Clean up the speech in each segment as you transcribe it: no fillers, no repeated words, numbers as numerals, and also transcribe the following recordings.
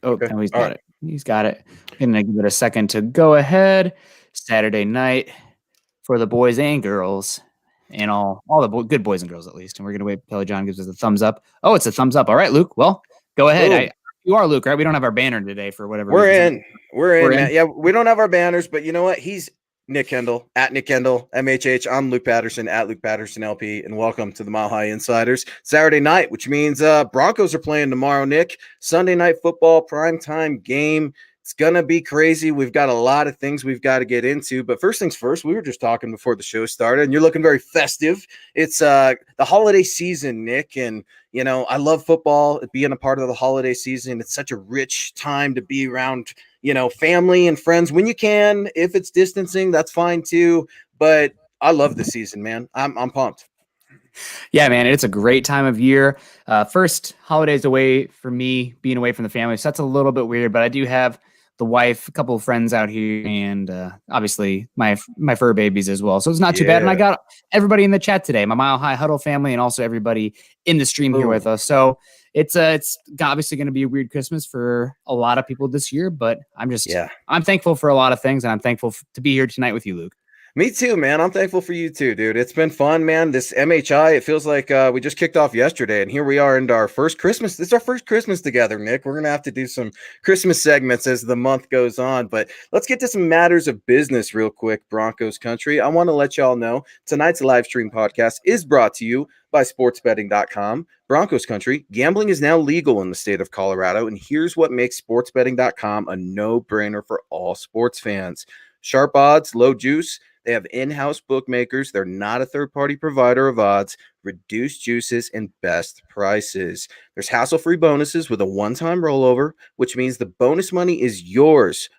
Oh, Okay. no, he's All got right. it. He's got it. I'm gonna give it a second to go ahead. Saturday night for the boys and girls, and all the good boys and girls at least. And we're gonna wait until John gives us a thumbs up. Oh, it's a thumbs up. All right, Luke. Well, go ahead. Boom. You are Luke, right? We don't have our banner today for whatever We're reason. in. We're We're in, in. man. Yeah, we don't have our banners, but you know what? He's Nick Kendell at Nick Kendell, MHH. I'm Luke Patterson at Luke Patterson LP, and welcome to the Mile High Insiders. Saturday night, which means Broncos are playing tomorrow, Nick. Sunday night football, primetime game. It's gonna be crazy. We've got a lot of things we've got to get into, but first things first, we were just talking before the show started, and you're looking very festive. It's the holiday season, Nick, and you know, I love football, being a part of the holiday season. It's such a rich time to be around, you know, family and friends when you can. If it's distancing, that's fine too. But I love this season, man. I'm pumped. Yeah, man, it's a great time of year. First holidays away for me, being away from the family, so that's a little bit weird. But I do have the wife, a couple of friends out here, and obviously my fur babies as well. So it's not too bad. And I Yeah. got everybody in the chat today, my Mile High Huddle family, and also everybody in the stream here Boom. with us. So it's obviously going to be a weird Christmas for a lot of people this year, but Yeah. I'm thankful for a lot of things, and I'm thankful to be here tonight with you, Luke. Me too, man. I'm thankful for you too, dude. It's been fun, man. This MHI, it feels like we just kicked off yesterday, and here we are into our first Christmas. This is our first Christmas together, Nick. We're gonna have to do some Christmas segments as the month goes on, but let's get to some matters of business real quick, Broncos country. I want to let y'all know tonight's live stream podcast is brought to you by sportsbetting.com. Broncos country, gambling is now legal in the state of Colorado, and here's what makes sportsbetting.com a no-brainer for all sports fans. Sharp odds, low juice. They have in-house bookmakers. They're not a third-party provider of odds, reduced juices, and best prices. There's hassle-free bonuses with a one-time rollover, which means the bonus money is yours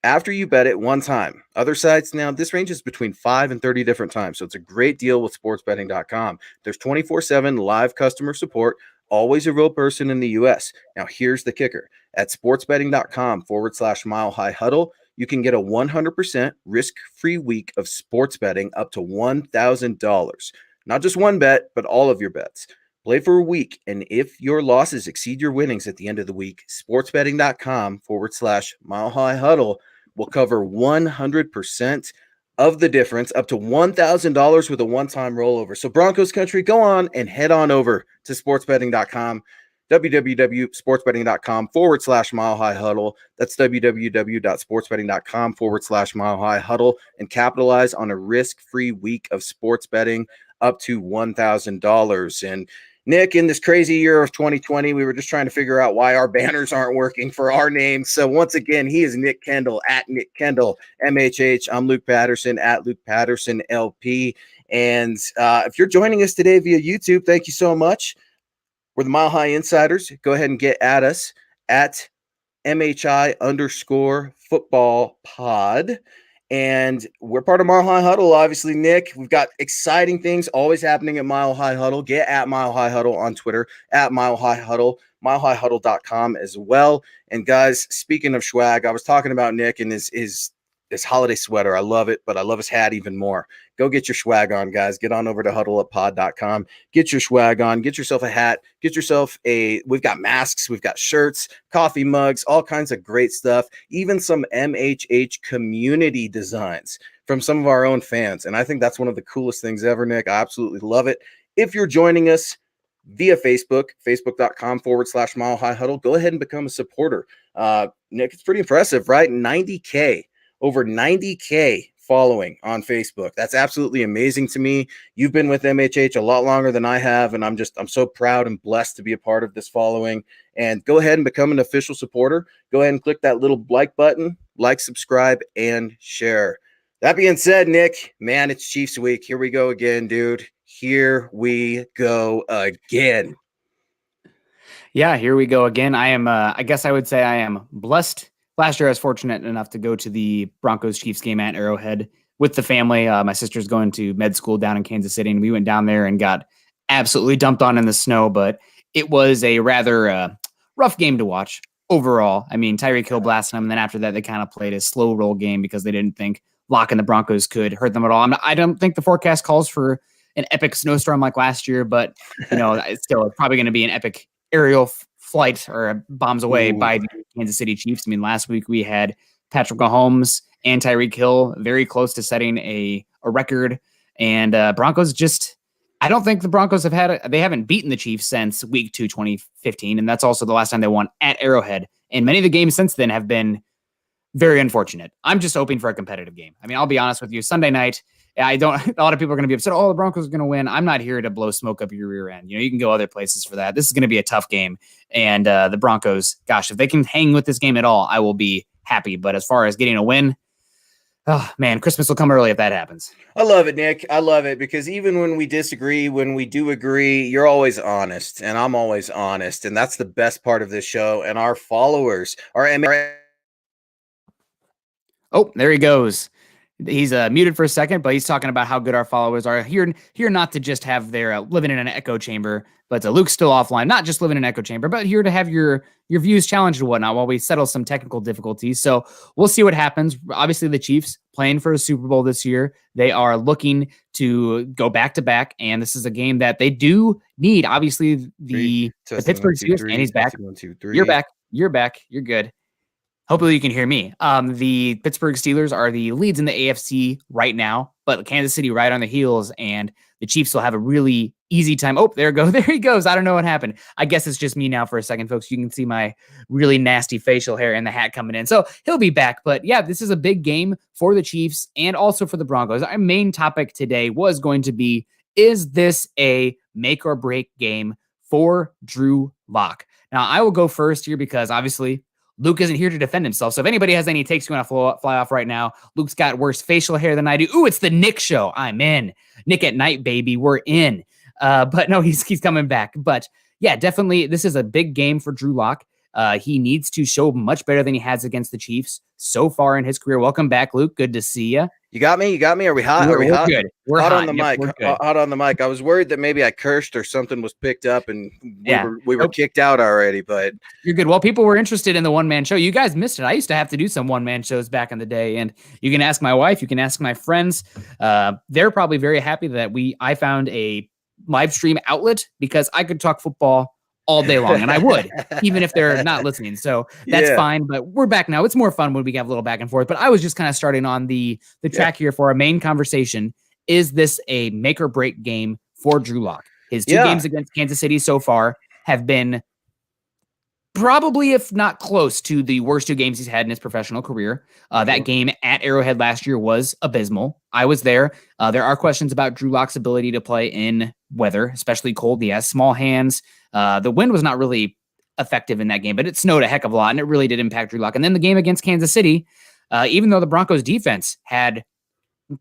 after you bet it one time. Other sites now, this ranges between 5 and 30 different times. So it's a great deal with sportsbetting.com. There's 24/7 live customer support, always a real person in the US. Now, here's the kicker. At sportsbetting.com/mile high huddle, you can get a 100% risk-free week of sports betting up to $1,000. Not just one bet, but all of your bets. Play for a week, and if your losses exceed your winnings at the end of the week, sportsbetting.com/mile high huddle will cover 100% of the difference, up to $1,000 with a one-time rollover. So Broncos country, go on and head on over to sportsbetting.com, www.sportsbetting.com/mile high huddle. That's www.sportsbetting.com/mile high huddle, and capitalize on a risk-free week of sports betting up to $1,000. And Nick, in this crazy year of 2020, we were just trying to figure out why our banners aren't working for our names. So once again, he is Nick Kendell at Nick Kendell, MHH. I'm Luke Patterson at Luke Patterson LP. And if you're joining us today via YouTube, thank you so much. We're the Mile High Insiders. Go ahead and get at us at MHI_football pod. And we're part of Mile High Huddle, obviously, Nick. We've got exciting things always happening at Mile High Huddle. Get at Mile High Huddle on Twitter, at Mile High Huddle, milehighhuddle.com as well. And guys, speaking of swag, I was talking about Nick and his holiday sweater. I love it, but I love his hat even more. Go get your swag on, guys. Get on over to huddleuppod.com. Get your swag on. Get yourself a hat. Get yourself we've got masks. We've got shirts, coffee mugs, all kinds of great stuff. Even some MHH community designs from some of our own fans. And I think that's one of the coolest things ever, Nick. I absolutely love it. If you're joining us via Facebook, facebook.com/mile high huddle, go ahead and become a supporter. Nick, it's pretty impressive, right? 90K. Over 90K following on Facebook. That's absolutely amazing to me. You've been with MHH a lot longer than I have, and I'm so proud and blessed to be a part of this following. And go ahead and become an official supporter. Go ahead and click that little like button, like, subscribe, and share. That being said, Nick, man, it's Chiefs week. Here we go again, dude. Here we go again. Yeah, here we go again. I guess I would say I am blessed. Last year, I was fortunate enough to go to the Broncos-Chiefs game at Arrowhead with the family. My sister's going to med school down in Kansas City, and we went down there and got absolutely dumped on in the snow, but it was a rather rough game to watch overall. I mean, Tyreek Hill blasting them, and then after that, they kind of played a slow roll game because they didn't think locking the Broncos could hurt them at all. I don't think the forecast calls for an epic snowstorm like last year, but, it's still probably going to be an epic aerial flight or bombs away by the Kansas City Chiefs. I mean, last week we had Patrick Mahomes and Tyreek Hill very close to setting a record. And Broncos just, I don't think the Broncos they haven't beaten the Chiefs since week 2, 2015. And that's also the last time they won at Arrowhead. And many of the games since then have been very unfortunate. I'm just hoping for a competitive game. I mean, I'll be honest with you, Sunday night, a lot of people are going to be upset. Oh, the Broncos are going to win. I'm not here to blow smoke up your rear end. You can go other places for that. This is going to be a tough game. And the Broncos, gosh, if they can hang with this game at all, I will be happy. But as far as getting a win, oh man, Christmas will come early if that happens. I love it, Nick. I love it because even when we disagree, when we do agree, you're always honest and I'm always honest. And that's the best part of this show. And our followers are. Oh, there he goes. He's muted for a second, but he's talking about how good our followers are here not to just have their living in an echo chamber, but Luke's still offline, not just living in an echo chamber, but here to have your views challenged and whatnot while we settle some technical difficulties. So we'll see what happens. Obviously, the Chiefs playing for a Super Bowl this year. They are looking to go back to back, and this is a game that they do need. Obviously, the Pittsburgh Steelers, and he's back. 1, 2, 3. You're back. You're back. You're good. Hopefully you can hear me. The Pittsburgh Steelers are the leads in the AFC right now, but Kansas City right on the heels, and the Chiefs will have a really easy time. Oh, there he goes. I don't know what happened. I guess it's just me now for a second, folks. You can see my really nasty facial hair and the hat coming in. So he'll be back. But yeah, this is a big game for the Chiefs and also for the Broncos. Our main topic today was going to be, is this a make or break game for Drew Lock? Now, I will go first here because obviously Luke isn't here to defend himself. So if anybody has any takes you want to fly off right now, Luke's got worse facial hair than I do. Ooh, it's the Nick show. I'm in. Nick at night, baby. We're in. But no, he's coming back. But yeah, definitely, this is a big game for Drew Lock. He needs to show much better than he has against the Chiefs so far in his career. Welcome back, Luke. Good to see you. You got me? Are we hot? We're hot? Good. We're hot hot on the mic. Hot on the mic. I was worried that maybe I cursed or something was picked up and we were kicked out already, but you're good. Well, people were interested in the one-man show. You guys missed it. I used to have to do some one-man shows back in the day, and you can ask my wife, you can ask my friends. They're probably very happy that I found a live stream outlet because I could talk football all day long, and I would, even if they're not listening. So that's fine, but we're back now. It's more fun when we have a little back and forth, but I was just kind of starting on the track here for our main conversation. Is this a make or break game for Drew Lock? His two games against Kansas City so far have been probably, if not close to, the worst two games he's had in his professional career. That game at Arrowhead last year was abysmal. I was there. There are questions about Drew Lock's ability to play in weather, especially cold. He has small hands. The wind was not really effective in that game, but it snowed a heck of a lot, and it really did impact Drew Lock. And then the game against Kansas City, even though the Broncos defense had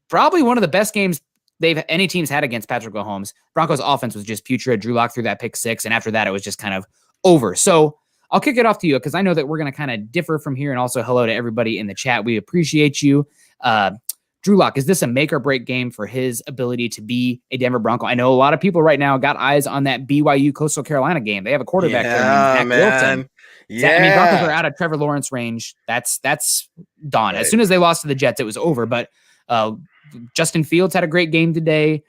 probably one of the best games any team's had against Patrick Mahomes, Broncos offense was just putrid. Drew Lock threw that pick 6, and after that, it was just kind of over. So I'll kick it off to you because I know that we're going to kind of differ from here, and also hello to everybody in the chat. We appreciate you. Drew Lock, is this a make or break game for his ability to be a Denver Bronco? I know a lot of people right now got eyes on that BYU Coastal Carolina game. They have a quarterback there named Zach Wilson. Yeah. I mean, Broncos are out of Trevor Lawrence range. That's done. Right. As soon as they lost to the Jets, it was over. But Justin Fields had a great game today.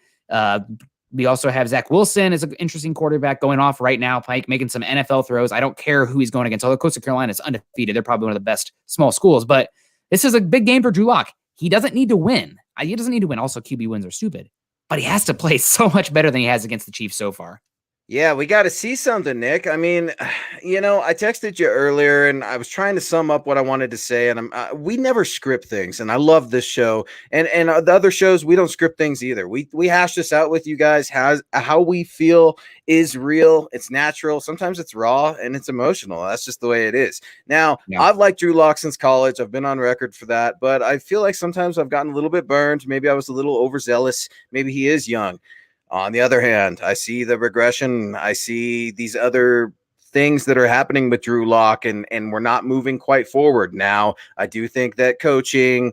We also have Zach Wilson as an interesting quarterback going off right now, making some NFL throws. I don't care who he's going against. Although Coastal Carolina is undefeated, they're probably one of the best small schools. But this is a big game for Drew Lock. He doesn't need to win. He doesn't need to win. Also, QB wins are stupid. But he has to play so much better than he has against the Chiefs so far. Yeah, we got to see something, Nick. I mean, I texted you earlier and I was trying to sum up what I wanted to say. And we never script things. And I love this show. And the other shows, we don't script things either. We hash this out with you guys. How we feel is real. It's natural. Sometimes it's raw and it's emotional. That's just the way it is. Now, I've liked Drew Lock since college. I've been on record for that. But I feel like sometimes I've gotten a little bit burned. Maybe I was a little overzealous. Maybe he is young. On the other hand, I see the regression. I see these other things that are happening with Drew Lock, and we're not moving quite forward. Now, I do think that coaching,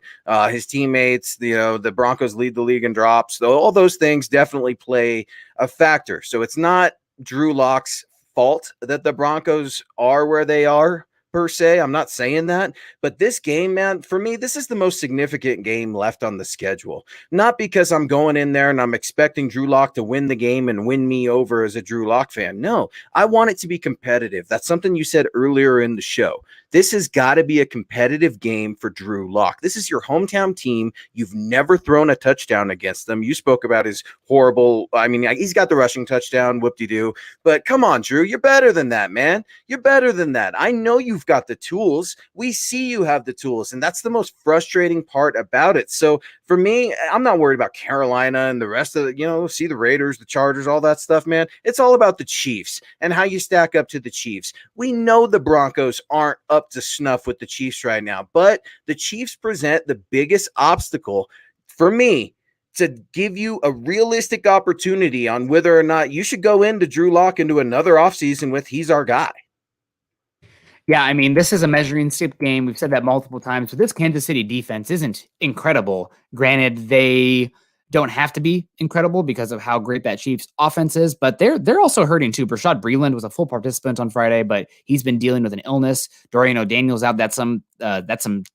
his teammates, the Broncos lead the league in drops. All those things definitely play a factor. So it's not Drew Lock's fault that the Broncos are where they are, per se. I'm not saying that, but this game, man, for me, this is the most significant game left on the schedule. Not because I'm going in there and I'm expecting Drew Lock to win the game and win me over as a Drew Lock fan. No, I want it to be competitive. That's something you said earlier in the show. This has got to be a competitive game for Drew Lock. This is your hometown team. You've never thrown a touchdown against them. You spoke about his horrible, I mean, he's got the rushing touchdown, whoop-de-doo. But come on, Drew, you're better than that, man. You're better than that. I know you've got the tools. We see you have the tools, and that's the most frustrating part about it. So for me, I'm not worried about Carolina and the rest of the, see the Raiders, the Chargers, all that stuff, man. It's all about the Chiefs and how you stack up to the Chiefs. We know the Broncos aren't up to snuff with the Chiefs right now, but the Chiefs present the biggest obstacle for me to give you a realistic opportunity on whether or not you should go into Drew Lock into another offseason with he's our guy. Yeah, I mean, this is a measuring stick game. We've said that multiple times, but this Kansas City defense isn't incredible. Granted, they don't have to be incredible because of how great that Chiefs offense is, but they're also hurting too. Brashad Breeland was a full participant on Friday, but he's been dealing with an illness. Dorian O'Daniel's out. That's some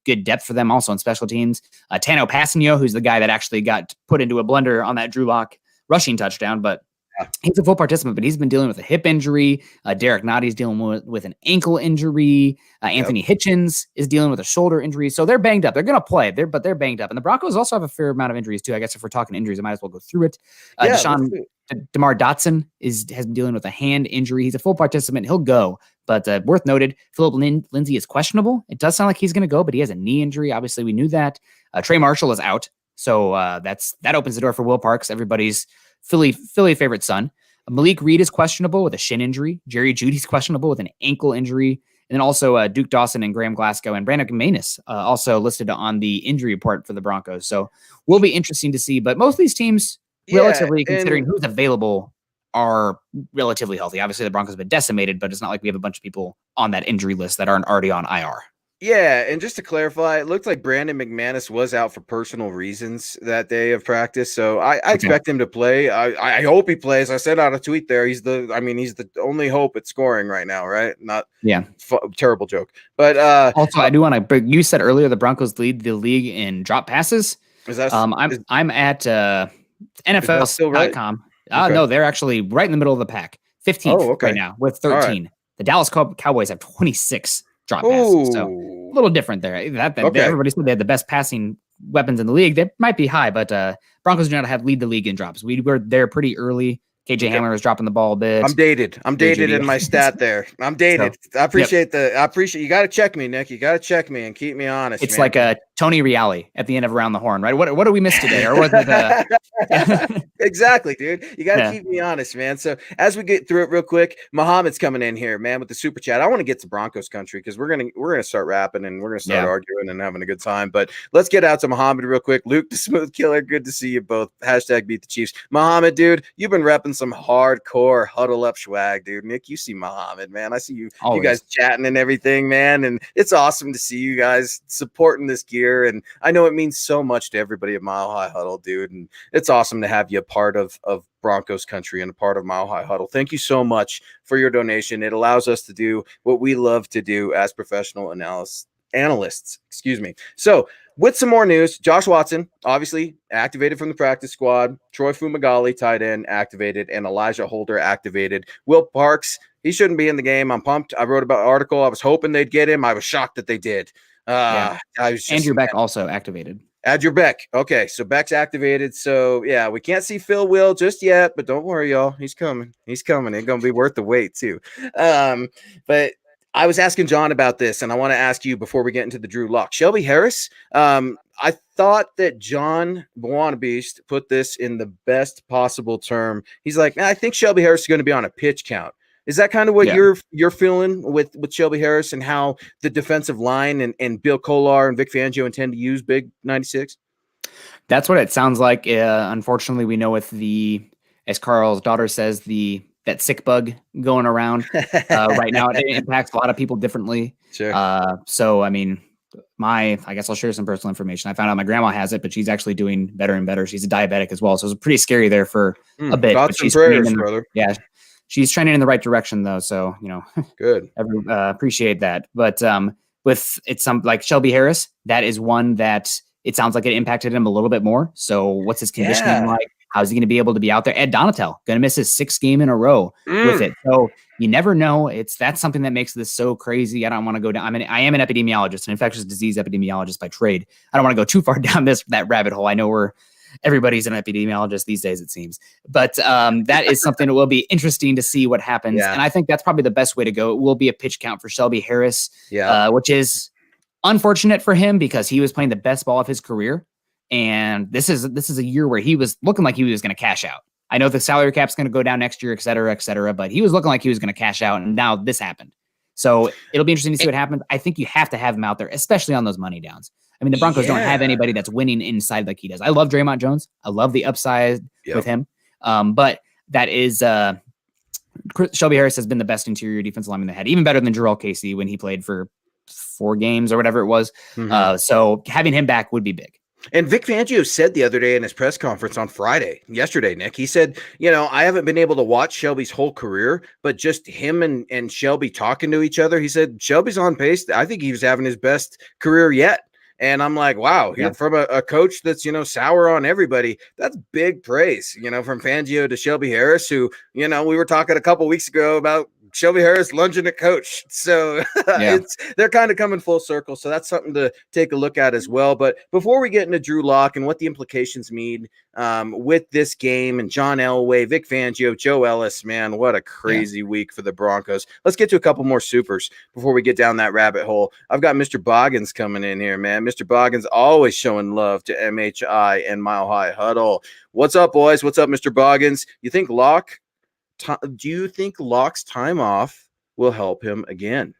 good depth for them also on special teams. Tano Passanio, who's the guy that actually got put into a blender on that Drew Lock rushing touchdown, but he's a full participant, but he's been dealing with a hip injury. Derek Notty's dealing with an ankle injury. Anthony Hitchens is dealing with a shoulder injury. So they're banged up. They're going to play, but they're banged up. And the Broncos also have a fair amount of injuries too. I guess if we're talking injuries, I might as well go through it. DeMar Dotson has been dealing with a hand injury. He's a full participant. He'll go. But worth noted, Philip Lindsay is questionable. It does sound like he's going to go, but he has a knee injury. Obviously, we knew that. Trey Marshall is out. So that opens the door for Will Parks, everybody's Philly favorite son. Malik Reed is questionable with a shin injury. Jerry Jeudy's questionable with an ankle injury. And then also Duke Dawson and Graham Glasgow and Brandon McManus also listed on the injury report for the Broncos. So will be interesting to see. But most of these teams, relatively considering who's available, are relatively healthy. Obviously, the Broncos have been decimated, but it's not like we have a bunch of people on that injury list that aren't already on IR. Yeah, and just to clarify, it looked like Brandon McManus was out for personal reasons that day of practice, so I expect him to play. I hope he plays. I said out a tweet there, he's the only hope at scoring right now, right? Terrible joke. But also, I do want to. You said earlier the Broncos lead the league in drop passes. Is that? I'm at NFL.com. Okay. No, they're actually right in the middle of the pack, 15th right now with 13. Right. The Dallas Cowboys have 26. Drop passes. So a little different there. Everybody said they had the best passing weapons in the league. They might be high, but Broncos do not lead the league in drops. We were there pretty early. KJ Hamler was dropping the ball a bit. I'm dated in my stat there. I'm dated. So, I appreciate you got to check me, Nick. You got to check me and keep me honest. It's like a Tony Reale at the end of Around the Horn, right? What do we miss today? Or was it Exactly, dude. You got to keep me honest, man. So as we get through it real quick, Muhammad's coming in here, man, with the super chat. I want to get to Broncos country because we're gonna start rapping and we're gonna start arguing and having a good time. But let's get out to Muhammad real quick. Luke the Smooth Killer, good to see you both. # beat the Chiefs. Muhammad, dude, you've been repping some hardcore huddle up swag, dude. Nick, you see Muhammad, man. I see you guys chatting and everything, man. And it's awesome to see you guys supporting this gear. And I know it means so much to everybody at Mile High Huddle, dude. And it's awesome to have you a part of Broncos country and a part of Mile High Huddle. Thank you so much for your donation. It allows us to do what we love to do as professional analysts. Excuse me. So with some more news, Josh Watson, obviously activated from the practice squad. Troy Fumagalli, tight end, activated. And Elijah Holder, activated. Will Parks, he shouldn't be in the game. I'm pumped. I wrote about an article. I was hoping they'd get him. I was shocked that they did. Andrew Beck also activated. Andrew Beck. Okay, so Beck's activated. So, yeah, we can't see Phil Will just yet, but don't worry, y'all. He's coming. It's going to be worth the wait, too. But I was asking John about this, and I want to ask you before we get into the Drew Lock. Shelby Harris, I thought that John Beast put this in the best possible term. He's like, I think Shelby Harris is going to be on a pitch count. Is that kind of what you're feeling with Shelby Harris and how the defensive line and Bill Kolar and Vic Fangio intend to use Big 96? That's what it sounds like. Unfortunately, we know with as Carl's daughter says, that sick bug going around right now, it impacts a lot of people differently. Sure. So, I mean, I guess I'll share some personal information. I found out my grandma has it, but she's actually doing better and better. She's a diabetic as well. So it was pretty scary there for a bit. Thoughts and prayers, brother. Yeah. She's trending in the right direction though. So, Good. appreciate that. But with it's some like Shelby Harris, that is one that it sounds like it impacted him a little bit more. So what's his conditioning like? How's he going to be able to be out there? Ed Donatel going to miss his 6th game in a row with it. So you never know. That's something that makes this so crazy. I don't want to go down. I am an epidemiologist, an infectious disease epidemiologist by trade. I don't want to go too far down that rabbit hole. I know everybody's an epidemiologist these days, it seems. But that is something that will be interesting to see what happens. Yeah. And I think that's probably the best way to go. It will be a pitch count for Shelby Harris, which is unfortunate for him because he was playing the best ball of his career. And this is a year where he was looking like he was going to cash out. I know the salary cap's going to go down next year, et cetera, but he was looking like he was going to cash out. And now this happened. So it'll be interesting to see what happens. I think you have to have him out there, especially on those money downs. I mean, the Broncos don't have anybody that's winning inside like he does. I love Draymond Jones. I love the upside with him. But that is Shelby Harris has been the best interior defensive lineman they had, even better than Jarrell Casey when he played for 4 games or whatever it was. So having him back would be big. And Vic Fangio said the other day in his press conference on yesterday, Nick, he said, I haven't been able to watch Shelby's whole career, but just him and Shelby talking to each other, he said, Shelby's on pace. I think he was having his best career yet. And I'm like, wow, from a coach that's, sour on everybody, that's big praise, from Fangio to Shelby Harris, who, we were talking a couple weeks ago about Shelby Harris lunging at coach. So they're kind of coming full circle. So that's something to take a look at as well. But before we get into Drew Lock and what the implications mean with this game and John Elway, Vic Fangio, Joe Ellis, man, what a crazy week for the Broncos. Let's get to a couple more supers before we get down that rabbit hole. I've got Mr. Boggins coming in here, man. Mr. Boggins always showing love to MHI and Mile High Huddle. What's up, boys? What's up, Mr. Boggins? Do you think Locke's time off will help him again?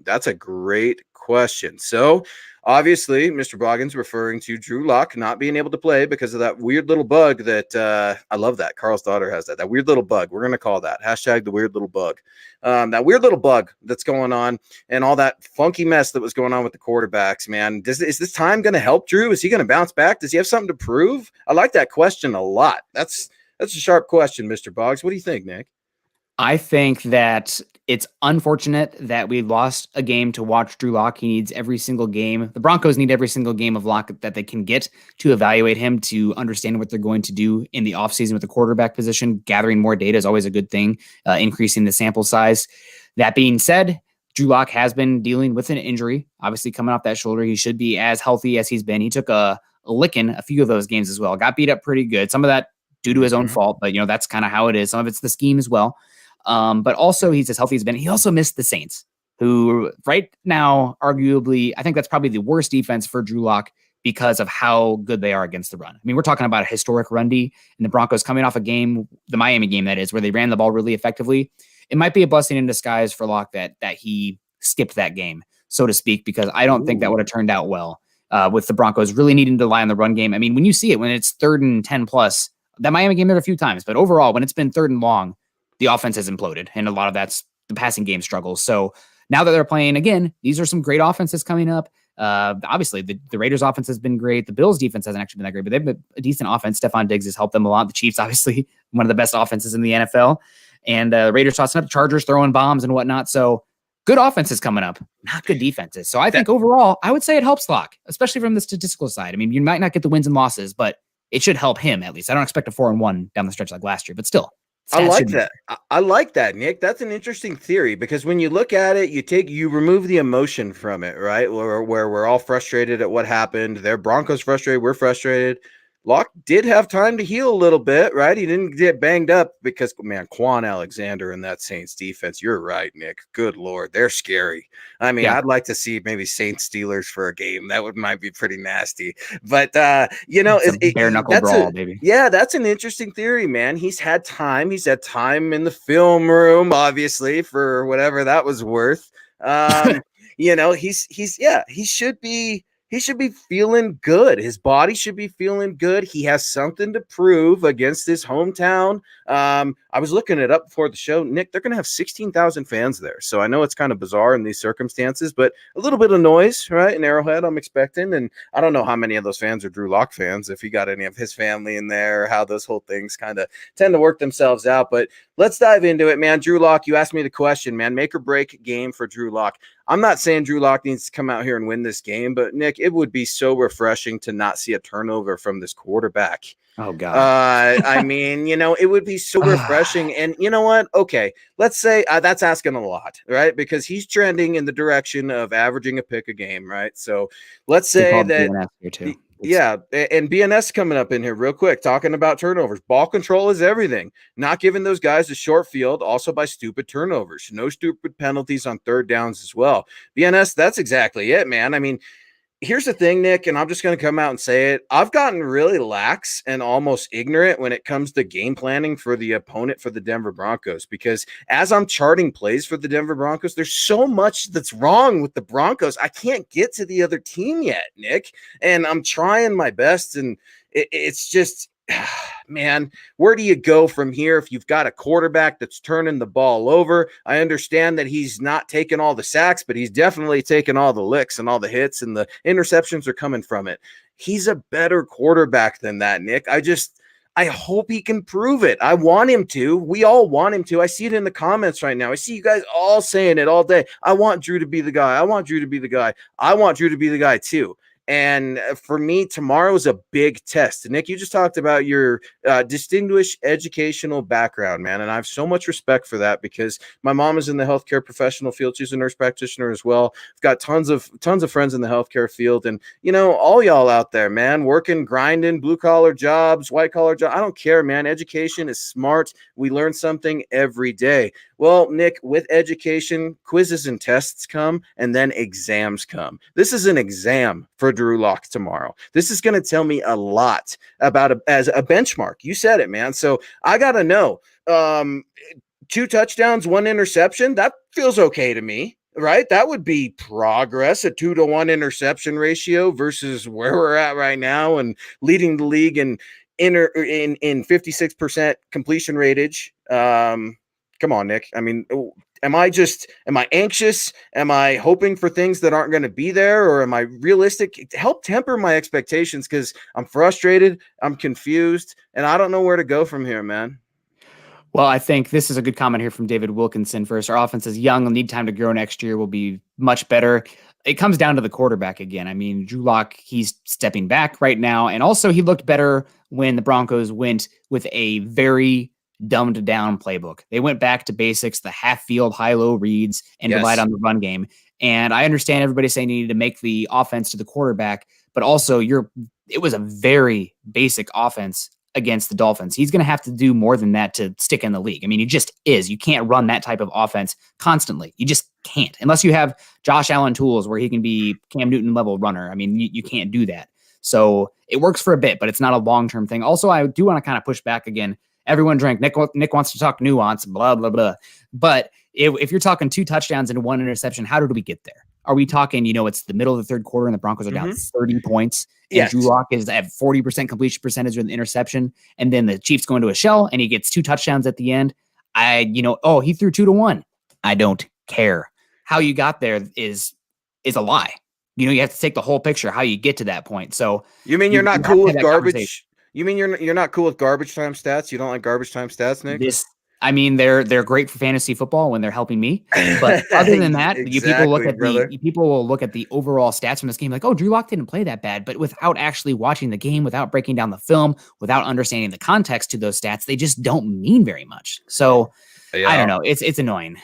That's a great question. So obviously, Mr. Boggins referring to Drew Lock not being able to play because of that weird little bug that I love that. Carl's daughter has that weird little bug. We're going to call that # the weird little bug. That weird little bug that's going on and all that funky mess that was going on with the quarterbacks, man. Is this time going to help Drew? Is he going to bounce back? Does he have something to prove? I like that question a lot. That's a sharp question, Mr. Boggs. What do you think, Nick? I think that it's unfortunate that we lost a game to watch Drew Lock. He needs every single game. The Broncos need every single game of Lock that they can get to evaluate him, to understand what they're going to do in the offseason with the quarterback position. Gathering more data is always a good thing, increasing the sample size. That being said, Drew Lock has been dealing with an injury. Obviously, coming off that shoulder, he should be as healthy as he's been. He took a licking a few of those games as well. Got beat up pretty good. Some of that due to his own fault, but that's kind of how it is. Some of it's the scheme as well. But also he's as healthy as been. He also missed the Saints, who right now, arguably, I think that's probably the worst defense for Drew Lock because of how good they are against the run. I mean, we're talking about a historic run D, and the Broncos coming off a game, the Miami game that is, where they ran the ball really effectively. It might be a blessing in disguise for Lock that he skipped that game, so to speak, because I don't think that would have turned out well with the Broncos really needing to rely on the run game. I mean, when you see it, when it's 3rd and 10 plus, that Miami game there a few times, but overall, when it's been 3rd and long, the offense has imploded, and a lot of that's the passing game struggles. So now that they're playing again, these are some great offenses coming up. Obviously, the Raiders' offense has been great. The Bills' defense hasn't actually been that great, but they've been a decent offense. Stephon Diggs has helped them a lot. The Chiefs, obviously, one of the best offenses in the NFL. And the Raiders tossing up, Chargers throwing bombs and whatnot. So good offenses coming up, not good defenses. So I think overall, I would say it helps Lock, especially from the statistical side. I mean, you might not get the wins and losses, but it should help him at least. I don't expect a 4-1 down the stretch like last year, but still. I like that. I like that, Nick. That's an interesting theory because when you look at it, you remove the emotion from it, right? Where we're all frustrated at what happened. They're Broncos frustrated. We're frustrated. Locke did have time to heal a little bit, right? He didn't get banged up because, man, Quan Alexander and that Saints defense, you're right, Nick. Good Lord, they're scary. I mean, I'd like to see maybe Saints Steelers for a game. That might be pretty nasty. But, it's bare knuckle brawl, baby. Yeah, that's an interesting theory, man. He's had time. He's had time in the film room, obviously, for whatever that was worth. He should be feeling good. His body should be feeling good. He has something to prove against his hometown I was looking it up before the show. Nick, they're going to have 16,000 fans there. So I know it's kind of bizarre in these circumstances, but a little bit of noise, right? In Arrowhead, I'm expecting. And I don't know how many of those fans are Drew Lock fans, if he got any of his family in there, how those whole things kind of tend to work themselves out. But let's dive into it, man. Drew Lock, you asked me the question, man. Make or break game for Drew Lock. I'm not saying Drew Lock needs to come out here and win this game, but Nick, it would be so refreshing to not see a turnover from this quarterback. Oh, God. I mean, it would be so refreshing. And you know what? Okay, let's say that's asking a lot, right? Because he's trending in the direction of averaging a pick a game, right? So let's say that. Yeah, and BNS coming up in here real quick, talking about turnovers. Ball control is everything. Not giving those guys a short field, also by stupid turnovers. No stupid penalties on third downs as well. BNS, that's exactly it, man. I mean, here's the thing, Nick, and I'm just going to come out and say it. I've gotten really lax and almost ignorant when it comes to game planning for the opponent for the Denver Broncos, because as I'm charting plays for the Denver Broncos, there's so much that's wrong with the Broncos. I can't get to the other team yet, Nick, and I'm trying my best, and it's just – man, where do you go from here if you've got a quarterback that's turning the ball over? I understand that he's not taking all the sacks, but he's definitely taking all the licks and all the hits, and the interceptions are coming from it. He's a better quarterback than that, Nick. I hope he can prove it. I want him to. We all want him to. I see it in the comments right now. I see you guys all saying it all day. I want Drew to be the guy. I want Drew to be the guy. I want Drew to be the guy too. And for me, tomorrow is a big test. Nick, you just talked about your distinguished educational background, man. And I have so much respect for that because my mom is in the healthcare professional field. She's a nurse practitioner as well. I've got tons of friends in the healthcare field. And, all y'all out there, man, working, grinding, blue collar jobs, white collar jobs. I don't care, man. Education is smart. We learn something every day. Well, Nick, with education, quizzes and tests come, and then exams come. This is an exam for Drew Lock tomorrow. This is going to tell me a lot about as a benchmark. You said it, man. So I got to know, 2 touchdowns, 1 interception. That feels okay to me, right? That would be progress, a 2-to-1 interception ratio versus where we're at right now and leading the league in 56% completion rateage. Come on, Nick. I mean, am I anxious? Am I hoping for things that aren't going to be there? Or am I realistic? Help temper my expectations because I'm frustrated, I'm confused, and I don't know where to go from here, man. Well, I think this is a good comment here from David Wilkinson. First, our offense is young. We'll need time to grow next year. We'll be much better. It comes down to the quarterback again. I mean, Drew Lock, he's stepping back right now. And also he looked better when the Broncos went with a very dumbed down playbook. They went back to basics, the half field, high-low reads, and relied on the run game. And I understand everybody saying you need to make the offense to the quarterback, but also it was a very basic offense against the Dolphins. He's going to have to do more than that to stick in the league. I mean, he just is. You can't run that type of offense constantly. You just can't, unless you have Josh Allen tools where he can be Cam Newton level runner. I mean, you can't do that. So it works for a bit, but it's not a long-term thing. Also, I do want to kind of push back again. Everyone drank. Nick wants to talk nuance, blah, blah, blah. But if you're talking 2 touchdowns and 1 interception, how did we get there? Are we talking, it's the middle of the third quarter and the Broncos are down 30 points and Drew Lock is at 40% completion percentage with an interception, and then the Chiefs go into a shell and he gets 2 touchdowns at the end? He threw 2-to-1. I don't care. How you got there is a lie. You have to take the whole picture, how you get to that point. So you mean you're not cool with garbage? You mean you're not cool with garbage time stats? You don't like garbage time stats, Nick? They're great for fantasy football when they're helping me. But other than that, people will look at the overall stats from this game like, oh, Drew Lock didn't play that bad. But without actually watching the game, without breaking down the film, without understanding the context to those stats, they just don't mean very much. So I don't know. It's annoying.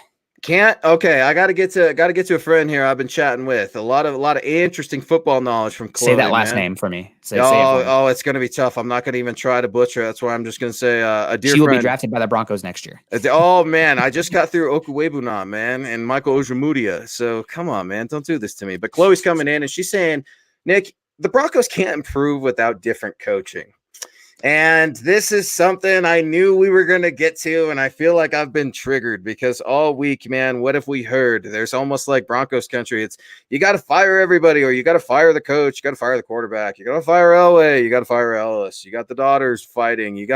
I gotta get to a friend here I've been chatting with. A lot of interesting football knowledge from Chloe. Say that last name for me. Say it for me. It's gonna be tough. I'm not gonna even try to butcher it. That's why I'm just gonna say a dear friend. She will be drafted by the Broncos next year. Oh man, I just got through Okuwebuna, man, and Michael Ojemudia. So come on, man, don't do this to me. But Chloe's coming in and she's saying, Nick, the Broncos can't improve without different coaching. And this is something I knew we were going to get to, and I feel like I've been triggered because all week, man, what have we heard? There's almost like Broncos country. It's you got to fire everybody, or you got to fire the coach, you got to fire the quarterback, you got to fire Elway, you got to fire Ellis, you got the daughters fighting,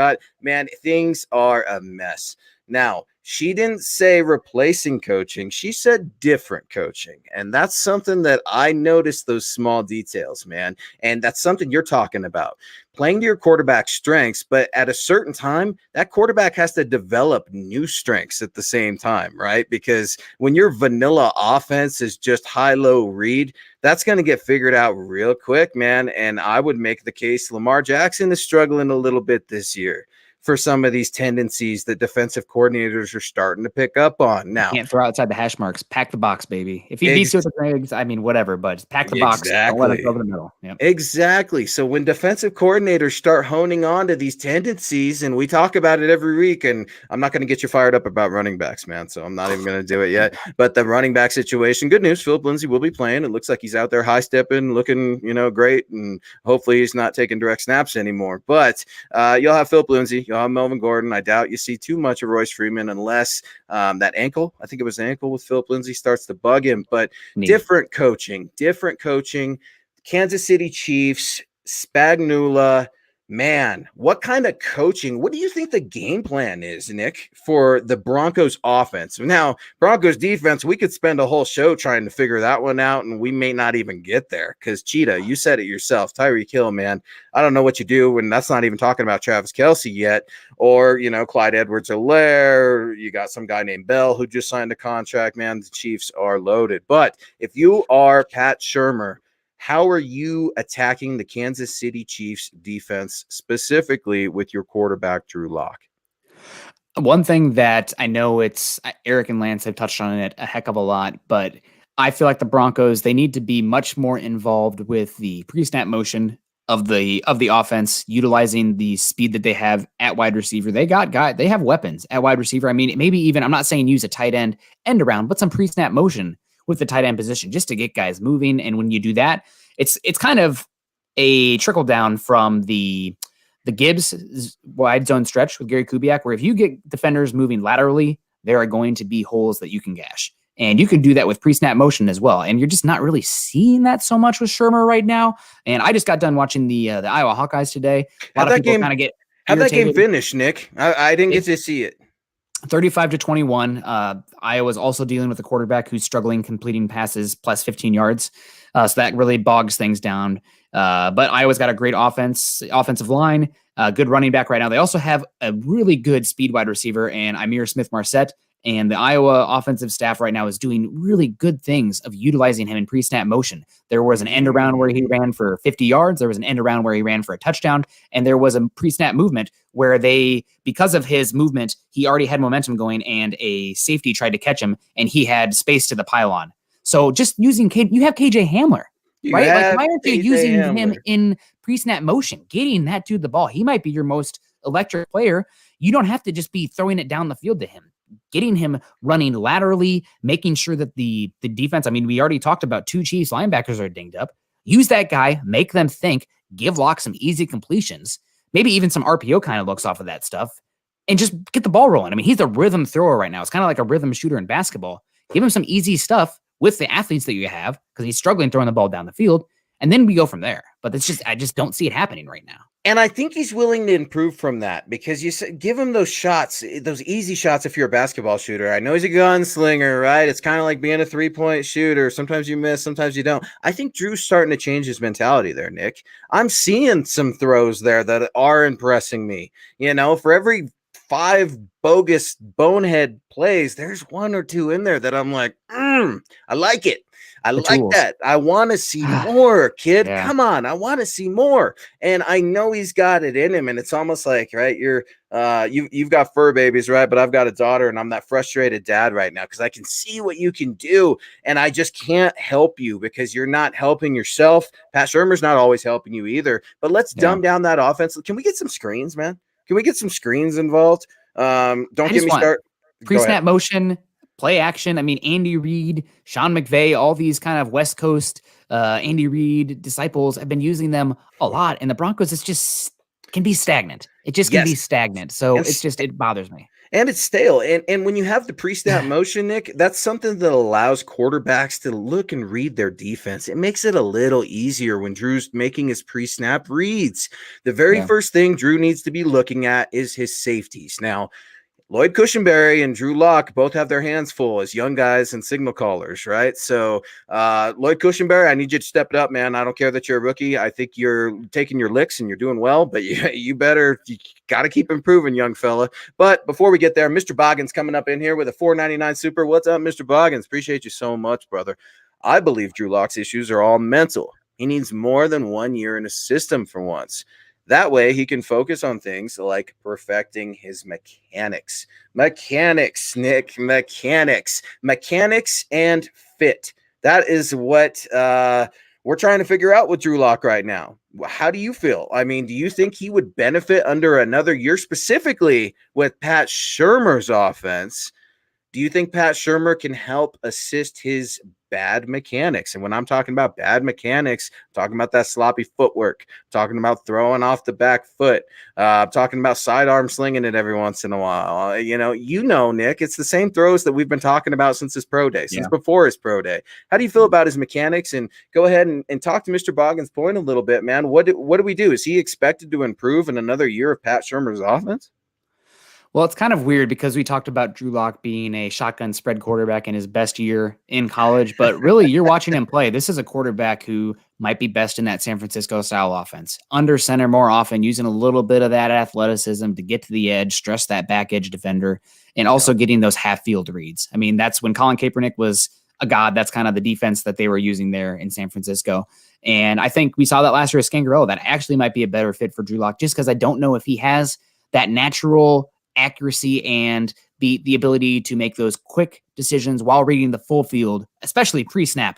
man, things are a mess. Now, she didn't say replacing coaching. She said different coaching. And that's something that I noticed, those small details, man. And that's something you're talking about. Playing to your quarterback's strengths, but at a certain time, that quarterback has to develop new strengths at the same time, right? Because when your vanilla offense is just high-low read, that's going to get figured out real quick, man. And I would make the case Lamar Jackson is struggling a little bit this year for some of these tendencies that defensive coordinators are starting to pick up on. Now, can't throw outside the hash marks. Pack the box, baby. If he beats you with the Greg's, I mean, whatever, but pack the box. Don't let it go over the middle. Yep. Exactly. So when defensive coordinators start honing on to these tendencies, and we talk about it every week, and I'm not going to get you fired up about running backs, man, so I'm not even going to do it yet. But the running back situation, good news, Philip Lindsay will be playing. It looks like he's out there high-stepping, looking, great, and hopefully he's not taking direct snaps anymore. But you'll have Philip Lindsay, you'll have Melvin Gordon. I doubt you see too much of Royce Freeman unless that ankle, I think it was the ankle with Philip Lindsay, starts to bug him. But different coaching. Kansas City Chiefs, Spagnuolo, man, what kind of coaching? What do you think the game plan is, Nick, for the Broncos offense? Now, Broncos defense, we could spend a whole show trying to figure that one out, and we may not even get there because, Cheetah, you said it yourself, Tyreek Hill, man, I don't know what you do, and that's not even talking about Travis Kelce yet, or, Clyde Edwards-Helaire, you got some guy named Bell who just signed a contract, man, the Chiefs are loaded. But if you are Pat Shurmur, how are you attacking the Kansas City Chiefs defense, specifically with your quarterback, Drew Lock? One thing that I know it's Eric and Lance have touched on it a heck of a lot, but I feel like the Broncos, they need to be much more involved with the pre-snap motion of the offense, utilizing the speed that they have at wide receiver. They have weapons at wide receiver. I mean, maybe even, I'm not saying use a tight end around, but some pre-snap motion with the tight end position just to get guys moving. And when you do that, it's kind of a trickle down from the Gibbs wide zone stretch with Gary Kubiak, where if you get defenders moving laterally, there are going to be holes that you can gash. And you can do that with pre-snap motion as well. And you're just not really seeing that so much with Shurmur right now. And I just got done watching the Iowa Hawkeyes today. How'd that game finish, Nick? I didn't get to see it. 35-21. Iowa's also dealing with a quarterback who's struggling completing passes plus 15 yards. So that really bogs things down. But Iowa's got a great offensive line, good running back right now. They also have a really good speed wide receiver and Ihmir Smith-Marsette. And the Iowa offensive staff right now is doing really good things of utilizing him in pre-snap motion. There was an end around where he ran for 50 yards. There was an end around where he ran for a touchdown. And there was a pre-snap movement where because of his movement, he already had momentum going and a safety tried to catch him and he had space to the pylon. So just you have KJ Hamler, right? Like, why aren't you using him in pre-snap motion, getting that dude the ball? He might be your most electric player. You don't have to just be throwing it down the field to him. Getting him running laterally, making sure that the defense, I mean, we already talked about 2 Chiefs linebackers are dinged up. Use that guy, make them think, give Locke some easy completions, maybe even some RPO kind of looks off of that stuff, and just get the ball rolling. I mean, he's a rhythm thrower right now. It's kind of like a rhythm shooter in basketball. Give him some easy stuff with the athletes that you have because he's struggling throwing the ball down the field, and then we go from there. But I just don't see it happening right now. And I think he's willing to improve from that because you give him those shots, those easy shots if you're a basketball shooter. I know he's a gunslinger, right? It's kind of like being a three-point shooter. Sometimes you miss, sometimes you don't. I think Drew's starting to change his mentality there, Nick. I'm seeing some throws there that are impressing me. For every 5 bogus bonehead plays, there's 1 or 2 in there that I'm like, I like it. I like that. I want to see more, kid. Yeah. Come on. I want to see more. And I know he's got it in him. And it's almost like, right, you've got fur babies, right? But I've got a daughter and I'm that frustrated dad right now because I can see what you can do. And I just can't help you because you're not helping yourself. Pat Shurmur's not always helping you either. But let's dumb down that offense. Can we get some screens, man? Can we get some screens involved? Don't get me started. Pre-snap motion, play action. I mean, Andy Reid, Sean McVay, all these kind of West Coast Andy Reid disciples have been using them a lot. And the Broncos, it's just can be stagnant. It just can be Yes. stagnant. So And it bothers me. And it's stale. And when you have the pre-snap motion, Nick, that's something that allows quarterbacks to look and read their defense. It makes it a little easier when Drew's making his pre-snap reads. The very first thing Drew needs to be looking at is his safeties. Now, Lloyd Cushenberry and Drew Lock both have their hands full as young guys and signal callers, right? So, Lloyd Cushenberry, I need you to step it up, man. I don't care that you're a rookie. I think you're taking your licks and you're doing well, but you got to keep improving, young fella. But before we get there, Mr. Boggins coming up in here with a $4.99 super. What's up, Mr. Boggins? Appreciate you so much, brother. I believe Drew Lock's issues are all mental. He needs more than 1 year in a system for once. That way he can focus on things like perfecting his mechanics. Mechanics, Nick, mechanics and fit. That is what we're trying to figure out with Drew Lock right now. How do you feel? I mean, do you think he would benefit under another year, specifically with Pat Shurmur's offense? Do you think Pat Shurmur can help assist his bad mechanics? And when I'm talking about bad mechanics, I'm talking about that sloppy footwork, I'm talking about throwing off the back foot, I'm talking about sidearm slinging it every once in a while. Nick, it's the same throws that we've been talking about since his pro day, since before his pro day. How do you feel about his mechanics? And go ahead and talk to Mr. Boggins' point a little bit, man. What do we do? Is he expected to improve in another year of Pat Shurmur's offense? Well, it's kind of weird because we talked about Drew Lock being a shotgun spread quarterback in his best year in college, but really you're watching him play. This is a quarterback who might be best in that San Francisco style offense. Under center more often, using a little bit of that athleticism to get to the edge, stress that back edge defender, and also getting those half field reads. I mean, that's when Colin Kaepernick was a god. That's kind of the defense that they were using there in San Francisco. And I think we saw that last year at Scangarello. That actually might be a better fit for Drew Lock, just because I don't know if he has that natural accuracy and the ability to make those quick decisions while reading the full field, especially pre-snap.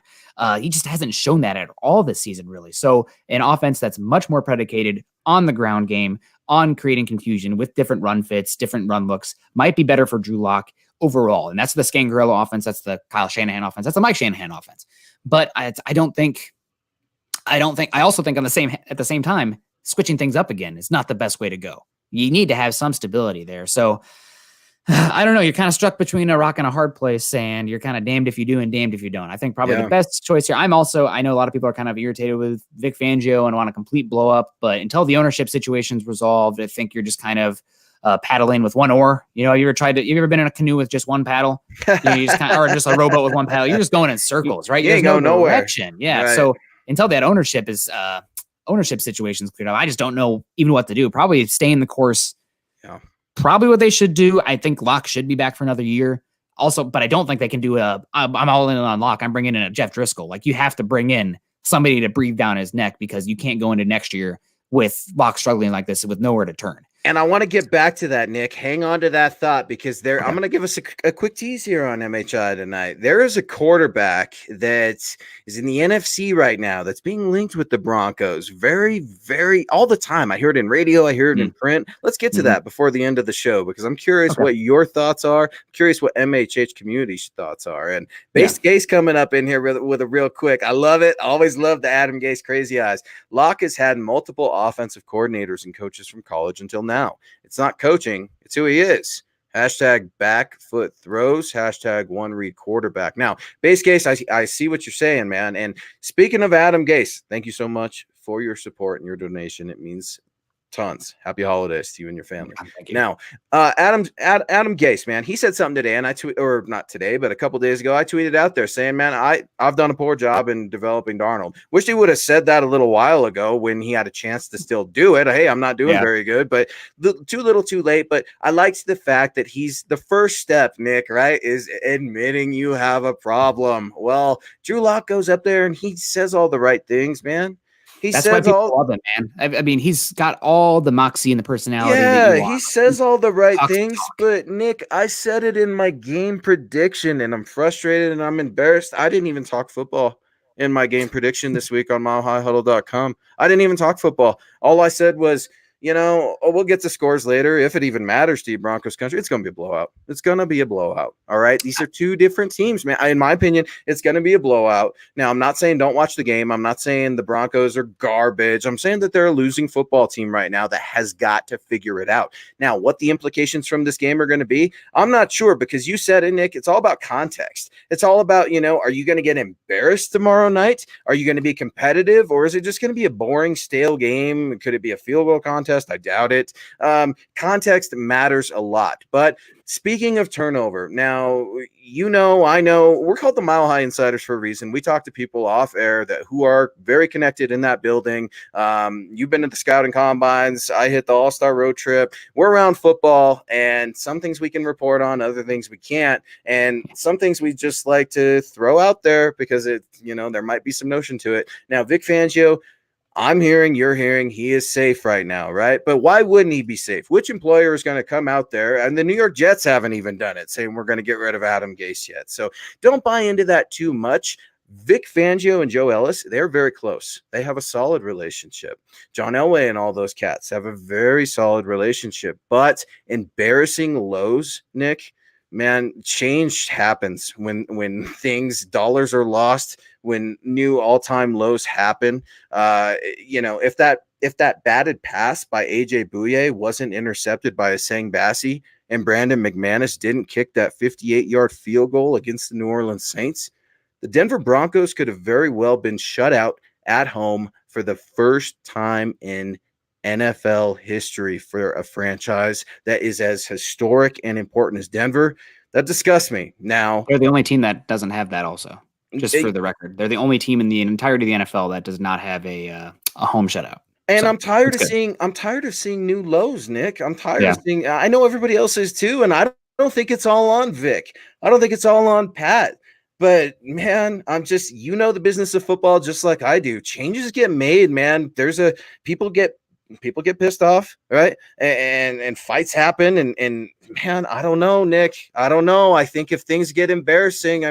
He just hasn't shown that at all this season, really. So an offense that's much more predicated on the ground game, on creating confusion with different run fits, different run looks, might be better for Drew Lock overall. And that's the Scangarello offense. That's the Kyle Shanahan offense. That's the Mike Shanahan offense. But I also think at the same time, switching things up again is not the best way to go. You need to have some stability there. So I don't know. You're kind of stuck between a rock and a hard place, and you're kind of damned if you do and damned if you don't. I think probably the best choice here. I know a lot of people are kind of irritated with Vic Fangio and want a complete blow up, but until the ownership situation's resolved, I think you're just kind of paddling with one oar. You ever been in a canoe with just one paddle? You just or just a rowboat with one paddle. You're just going in circles, right? You ain't going nowhere. Direction. Yeah. Right. So until that ownership situations cleared up, I just don't know even what to do. Probably stay in the course. Yeah. Probably what they should do. I think Locke should be back for another year. Also, but I don't think they can do I'm all in on Locke. I'm bringing in a Jeff Driscoll. Like, you have to bring in somebody to breathe down his neck, because you can't go into next year with Locke struggling like this with nowhere to turn. And I want to get back to that, Nick. Hang on to that thought, because I'm going to give us a quick tease here on MHI tonight. There is a quarterback that is in the NFC right now that's being linked with the Broncos very, very all the time. I hear it in radio. I hear it in print. Let's get to that before the end of the show, because I'm curious what your thoughts are. I'm curious what MHH community's thoughts are. And Base Gase coming up in here with a real quick. I love it. I always love the Adam Gase crazy eyes. Locke has had multiple offensive coordinators and coaches from college until now. It's not coaching, it's who he is. Hashtag back foot throws, hashtag one read quarterback. Now, Base Gase, I see what you're saying, man. And speaking of Adam Gase, thank you so much for your support and your donation. It means tons. Happy holidays to you and your family. Thank you. Now, Adam Gase, man, he said something today, and not today, but a couple days ago, I tweeted out there saying, man, I've done a poor job in developing Darnold. Wish he would have said that a little while ago when he had a chance to still do it. Hey, I'm not doing very good, but too little, too late. But I liked the fact that he's the first step, Nick, right, is admitting you have a problem. Well, Drew Lock goes up there and he says all the right things, man. That's why people love him, man. I mean, he's got all the moxie and the personality. Yeah, he says all the right things. But Nick, I said it in my game prediction, and I'm frustrated and I'm embarrassed. I didn't even talk football in my game prediction this week on milehighhuddle.com. I didn't even talk football. All I said was, we'll get to scores later. If it even matters to you, Broncos country, it's going to be a blowout. It's going to be a blowout. All right. These are two different teams, man. In my opinion, it's going to be a blowout. Now, I'm not saying don't watch the game. I'm not saying the Broncos are garbage. I'm saying that they're a losing football team right now that has got to figure it out. Now, what the implications from this game are going to be, I'm not sure, because you said it, Nick, it's all about context. It's all about, are you going to get embarrassed tomorrow night? Are you going to be competitive, or is it just going to be a boring, stale game? Could it be a field goal contest? I doubt it. Context matters a lot. But speaking of turnover, now, I know we're called the Mile High Insiders for a reason. We talk to people off air who are very connected in that building. You've been to the scouting combines. I hit the All-Star road trip. We're around football, and some things we can report on, other things we can't. And some things we just like to throw out there because there might be some notion to it. Now, Vic Fangio, I'm hearing, you're hearing, he is safe right now, right? But why wouldn't he be safe? Which employer is going to come out there? And the New York Jets haven't even done it, saying we're going to get rid of Adam Gase yet. So don't buy into that too much. Vic Fangio and Joe Ellis, they're very close. They have a solid relationship. John Elway and all those cats have a very solid relationship. But embarrassing lows, Nick, man, change happens when dollars are lost, when new all-time lows happen. If that batted pass by AJ Bouye wasn't intercepted by Asang Bassi, and Brandon McManus didn't kick that 58-yard field goal against the New Orleans Saints, the Denver Broncos could have very well been shut out at home for the first time in NFL history for a franchise that is as historic and important as Denver. That disgusts me. Now, they're the only team that doesn't have that also, just for the record. They're the only team in the entirety of the NFL that does not have a home shutout. And so, I'm tired of seeing new lows, Nick. I'm tired of seeing, I know everybody else is too, and I don't think it's all on Vic. I don't think it's all on Pat. But man, I'm just, the business of football just like I do. Changes get made, man. People get pissed off, right? And fights happen. And man, I don't know, Nick. I don't know. I think if things get embarrassing,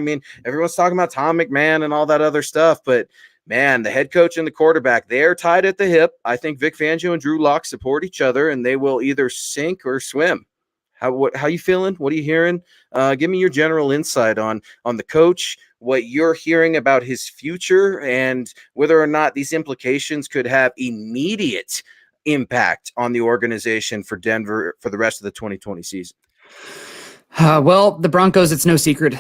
everyone's talking about Tom McMahon and all that other stuff, but man, the head coach and the quarterback, they're tied at the hip. I think Vic Fangio and Drew Lock support each other, and they will either sink or swim. How you feeling? What are you hearing? Give me your general insight on the coach, what you're hearing about his future, and whether or not these implications could have immediate impact on the organization for Denver for the rest of the 2020 season. Well, the Broncos, it's no secret.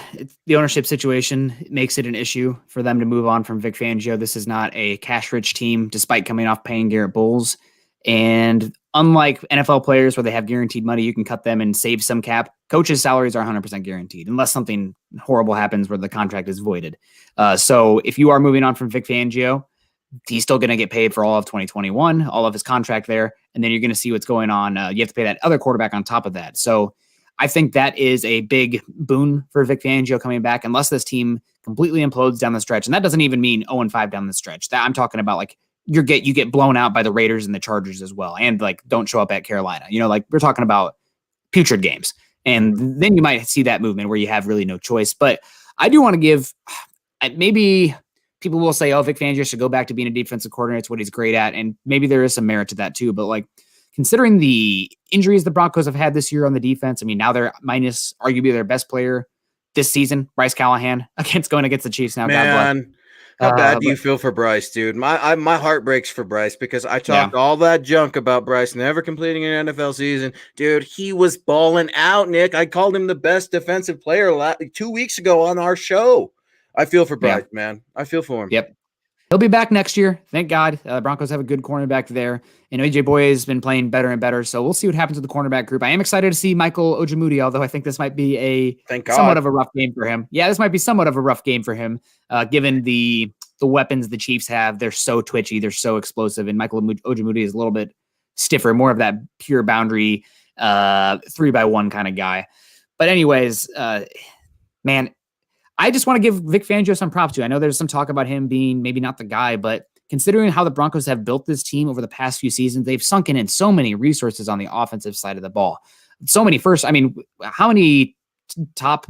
The ownership situation makes it an issue for them to move on from Vic Fangio. This is not a cash-rich team, despite coming off paying Garrett Bowles. And unlike NFL players where they have guaranteed money, you can cut them and save some cap. Coaches' salaries are 100% guaranteed unless something horrible happens where the contract is voided. So if you are moving on from Vic Fangio, he's still going to get paid for all of 2021, all of his contract there. And then you're going to see what's going on. You have to pay that other quarterback on top of that. So I think that is a big boon for Vic Fangio coming back, unless this team completely implodes down the stretch. And that doesn't even mean 0-5 down the stretch. That I'm talking about like you get blown out by the Raiders and the Chargers as well. And like, don't show up at Carolina, like we're talking about putrid games. And then you might see that movement where you have really no choice. But I do want to give, maybe people will say, oh, Vic Fangio should go back to being a defensive coordinator. It's what he's great at. And maybe there is some merit to that too. But like, considering the injuries the Broncos have had this year on the defense, now they're minus arguably their best player this season, Bryce Callahan, going against the Chiefs now. Man, how bad do you feel for Bryce, dude? My heart breaks for Bryce because I talked all that junk about Bryce never completing an NFL season. Dude, he was balling out, Nick. I called him the best defensive player 2 weeks ago on our show. I feel for Bryce, man. I feel for him. Yep. He'll be back next year. Thank God. Broncos have a good cornerback there. And AJ Boye has been playing better and better. So we'll see what happens with the cornerback group. I am excited to see Michael Ojemudia, although I think this might be somewhat of a rough game for him. Yeah, this might be somewhat of a rough game for him, given the weapons the Chiefs have. They're so twitchy. They're so explosive. And Michael Ojemudia is a little bit stiffer, more of that pure boundary 3x1 kind of guy. But anyways, man, I just want to give Vic Fangio some props too. I know there's some talk about him being maybe not the guy, but considering how the Broncos have built this team over the past few seasons, they've sunken in so many resources on the offensive side of the ball. So many how many top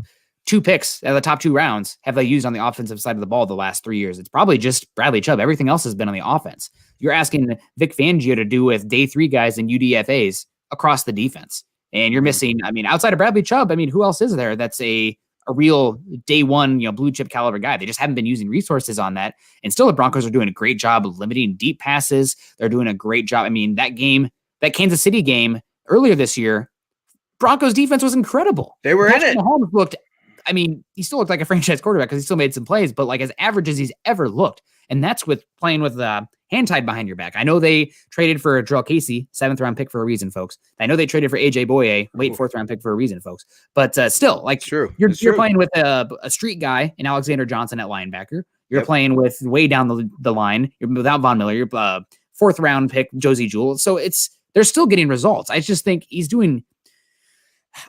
2 picks at the top 2 rounds have they used on the offensive side of the ball the last 3 years? It's probably just Bradley Chubb. Everything else has been on the offense. You're asking Vic Fangio to do with day 3 guys and UDFAs across the defense. And you're missing, I mean, outside of Bradley Chubb, I mean, who else is there that's a real day 1, blue chip caliber guy? They just haven't been using resources on that. And still the Broncos are doing a great job of limiting deep passes. They're doing a great job. I mean, that Kansas City game earlier this year, Broncos defense was incredible. They were Patrick in it. Mahomes looked, I mean, he still looked like a franchise quarterback because he still made some plays, but like as average as he's ever looked. And that's with playing with hand tied behind your back. I know they traded for Jarrell Casey, 7th round pick for a reason, folks. I know they traded for AJ Boye, late 4th round pick for a reason, folks. But still, like you're playing with a street guy in Alexander Johnson at linebacker. You're playing with way down the line. You're without Von Miller. You're 4th round pick Josie Jewell. So they're still getting results. I just think he's doing.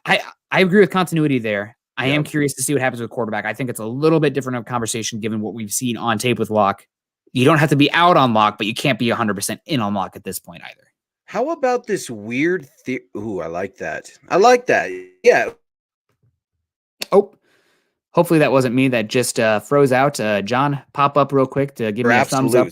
I agree with continuity there. I am curious to see what happens with quarterback. I think it's a little bit different of a conversation given what we've seen on tape with Locke. You don't have to be out on Locke, but you can't be 100% in on Locke at this point either. How about this weird Ooh, I like that. Yeah. Oh, hopefully that wasn't me that just froze out. John, pop up real quick to give me a thumbs up.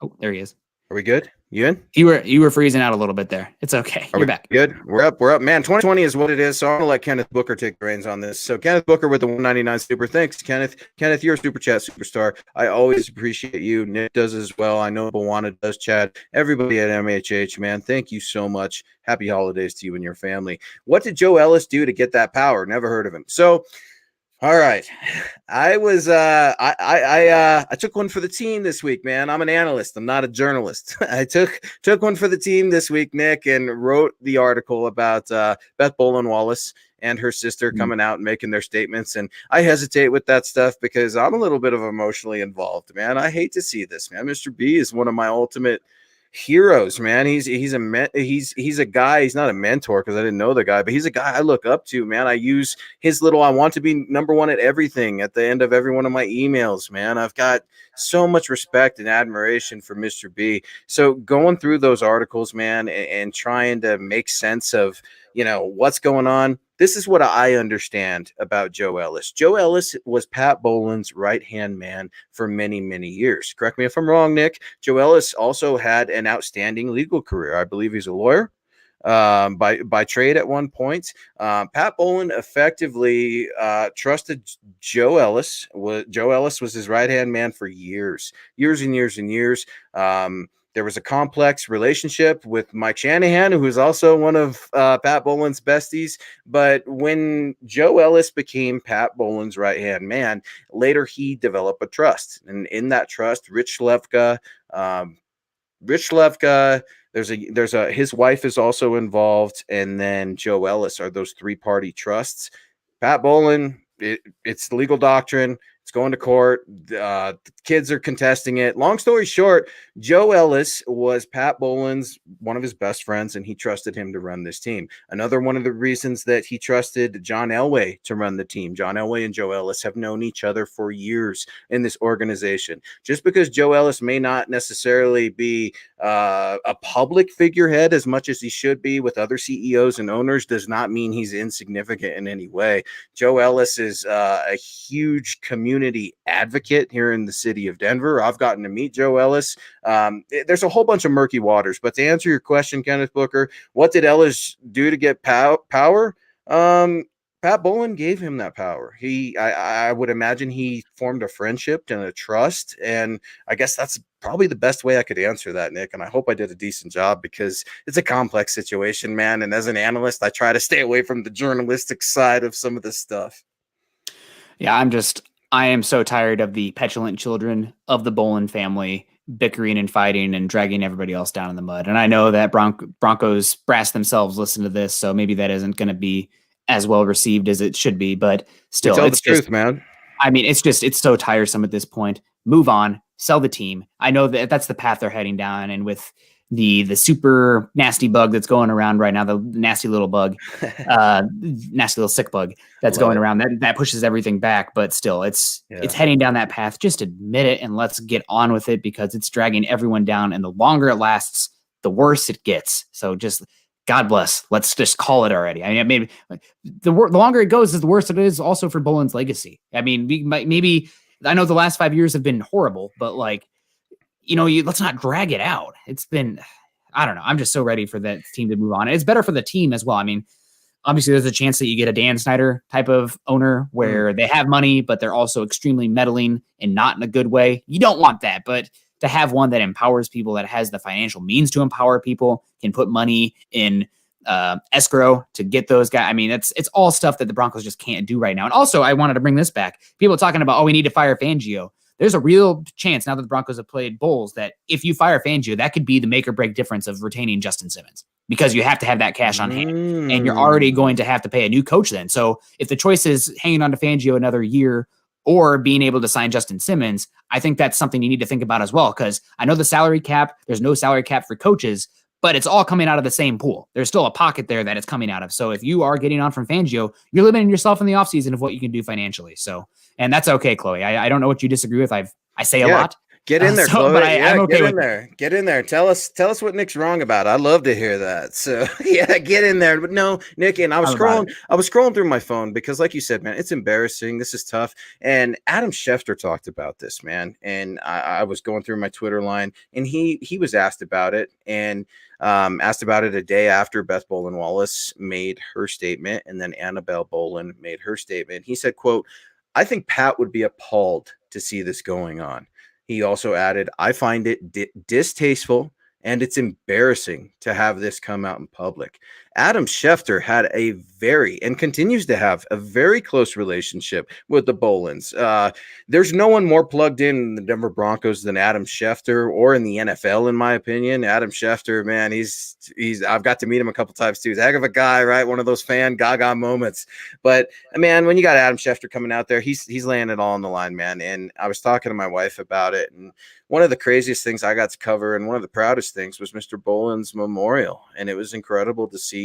Oh, there he is. Are we good? You in? You were freezing out a little bit there. It's okay. You're back. Good. We're up. Man, 2020 is what it is. So I'm gonna let Kenneth Booker take the reins on this. So Kenneth Booker with the 199 super. Thanks, Kenneth. Kenneth, you're a super chat superstar. I always appreciate you. Nick does as well. I know Bawana does, Chad. Everybody at MHH, man. Thank you so much. Happy holidays to you and your family. What did Joe Ellis do to get that power? Never heard of him. So all right. I was I took one for the team this week, man. I'm an analyst. I'm not a journalist. I took one for the team this week, Nick, and wrote the article about Beth Bolin-Wallace and her sister coming out and making their statements. And I hesitate with that stuff because I'm a little bit of emotionally involved, man. I hate to see this, man. Mr. B is one of my ultimate heroes, man. He's a guy. He's not a mentor because I didn't know the guy, but he's a guy I look up to, man. I use his I want to be number 1 at everything at the end of every one of my emails, man. I've got so much respect and admiration for Mr. B. So going through those articles, man, and trying to make sense of, what's going on. This is what I understand about Joe Ellis. Joe Ellis was Pat Bolin's right-hand man for many, many years. Correct me if I'm wrong, Nick. Joe Ellis also had an outstanding legal career. I believe he's a lawyer by trade at one point. Pat Bolin effectively trusted Joe Ellis. Joe Ellis was his right-hand man for years and years. There was a complex relationship with Mike Shanahan, who was also one of Pat Bolin's besties. But when Joe Ellis became Pat Bolin's right-hand man, later he developed a trust. And in that trust, Rich Lefka, his wife is also involved. And then Joe Ellis are those 3-party trusts. Pat Bolin, it's legal doctrine. It's going to court. The kids are contesting it. Long story short, Joe Ellis was Pat Bolin's one of his best friends, and he trusted him to run this team. Another one of the reasons that he trusted John Elway to run the team. John Elway and Joe Ellis have known each other for years in this organization. Just because Joe Ellis may not necessarily be a public figurehead as much as he should be with other CEOs and owners does not mean he's insignificant in any way. Joe Ellis is a huge community advocate here in the city of Denver. I've gotten to meet Joe Ellis. There's a whole bunch of murky waters, but to answer your question, Kenneth Booker, what did Ellis do to get power? Pat Bolin gave him that power. I would imagine he formed a friendship and a trust, and I guess that's probably the best way I could answer that, Nick, and I hope I did a decent job because it's a complex situation, man, and as an analyst, I try to stay away from the journalistic side of some of this stuff. Yeah, I am so tired of the petulant children of the Bolin family bickering and fighting and dragging everybody else down in the mud. And I know that Broncos brass themselves listen to this, so maybe that isn't going to be as well received as it should be, but still, it's the truth, man. I mean, it's so tiresome at this point. Move on, sell the team. I know that that's the path they're heading down, and with the super nasty bug that's going around right now, the nasty little bug, nasty little sick bug that's going around, that pushes everything back. But still, it's heading down that path. Just admit it and let's get on with it because it's dragging everyone down. And the longer it lasts, the worse it gets. So just God bless. Let's just call it already. I mean, maybe the longer it goes, the worse it is also for Bolin's legacy. I mean, maybe I know the last 5 years have been horrible, but like, let's not drag it out. It's been, I don't know. I'm just so ready for that team to move on. It's better for the team as well. I mean, obviously there's a chance that you get a Dan Snyder type of owner where they have money, but they're also extremely meddling and not in a good way. You don't want that, but to have one that empowers people, that has the financial means to empower people, can put money in escrow to get those guys. I mean, it's all stuff that the Broncos just can't do right now. And also, I wanted to bring this back. People talking about, we need to fire Fangio. There's a real chance now that the Broncos have played bowls that if you fire Fangio, that could be the make or break difference of retaining Justin Simmons, because you have to have that cash on hand and you're already going to have to pay a new coach then. So if the choice is hanging on to Fangio another year or being able to sign Justin Simmons, I think that's something you need to think about as well. Because I know the salary cap, there's no salary cap for coaches, but it's all coming out of the same pool. There's still a pocket there that it's coming out of. So if you are getting on from Fangio, you're limiting yourself in the offseason of what you can do financially. So, and that's okay, Chloe. I don't know what you disagree with. I say a lot. Get in there, Chloe. But I'm okay get in there. Get in there. Tell us what Nick's wrong about. I'd love to hear that. So yeah, get in there. But no, Nick, and I was scrolling through my phone because, like you said, man, it's embarrassing. This is tough. And Adam Schefter talked about this, man. And I was going through my Twitter line, and he was asked about it, and asked about it a day after Beth Bolin Wallace made her statement, and then Annabelle Bolin made her statement. He said, quote, "I think Pat would be appalled to see this going on." He also added, "I find it distasteful and it's embarrassing to have this come out in public." Adam Schefter had and continues to have a very close relationship with the Bolins. There's no one more plugged in the Denver Broncos than Adam Schefter, or in the NFL, in my opinion. Adam Schefter, man, I've got to meet him a couple times too. He's a heck of a guy, right? One of those fan gaga moments. But man, when you got Adam Schefter coming out there, he's laying it all on the line, man. And I was talking to my wife about it, and one of the craziest things I got to cover, and one of the proudest things, was Mr. Bolin's memorial. And it was incredible to see,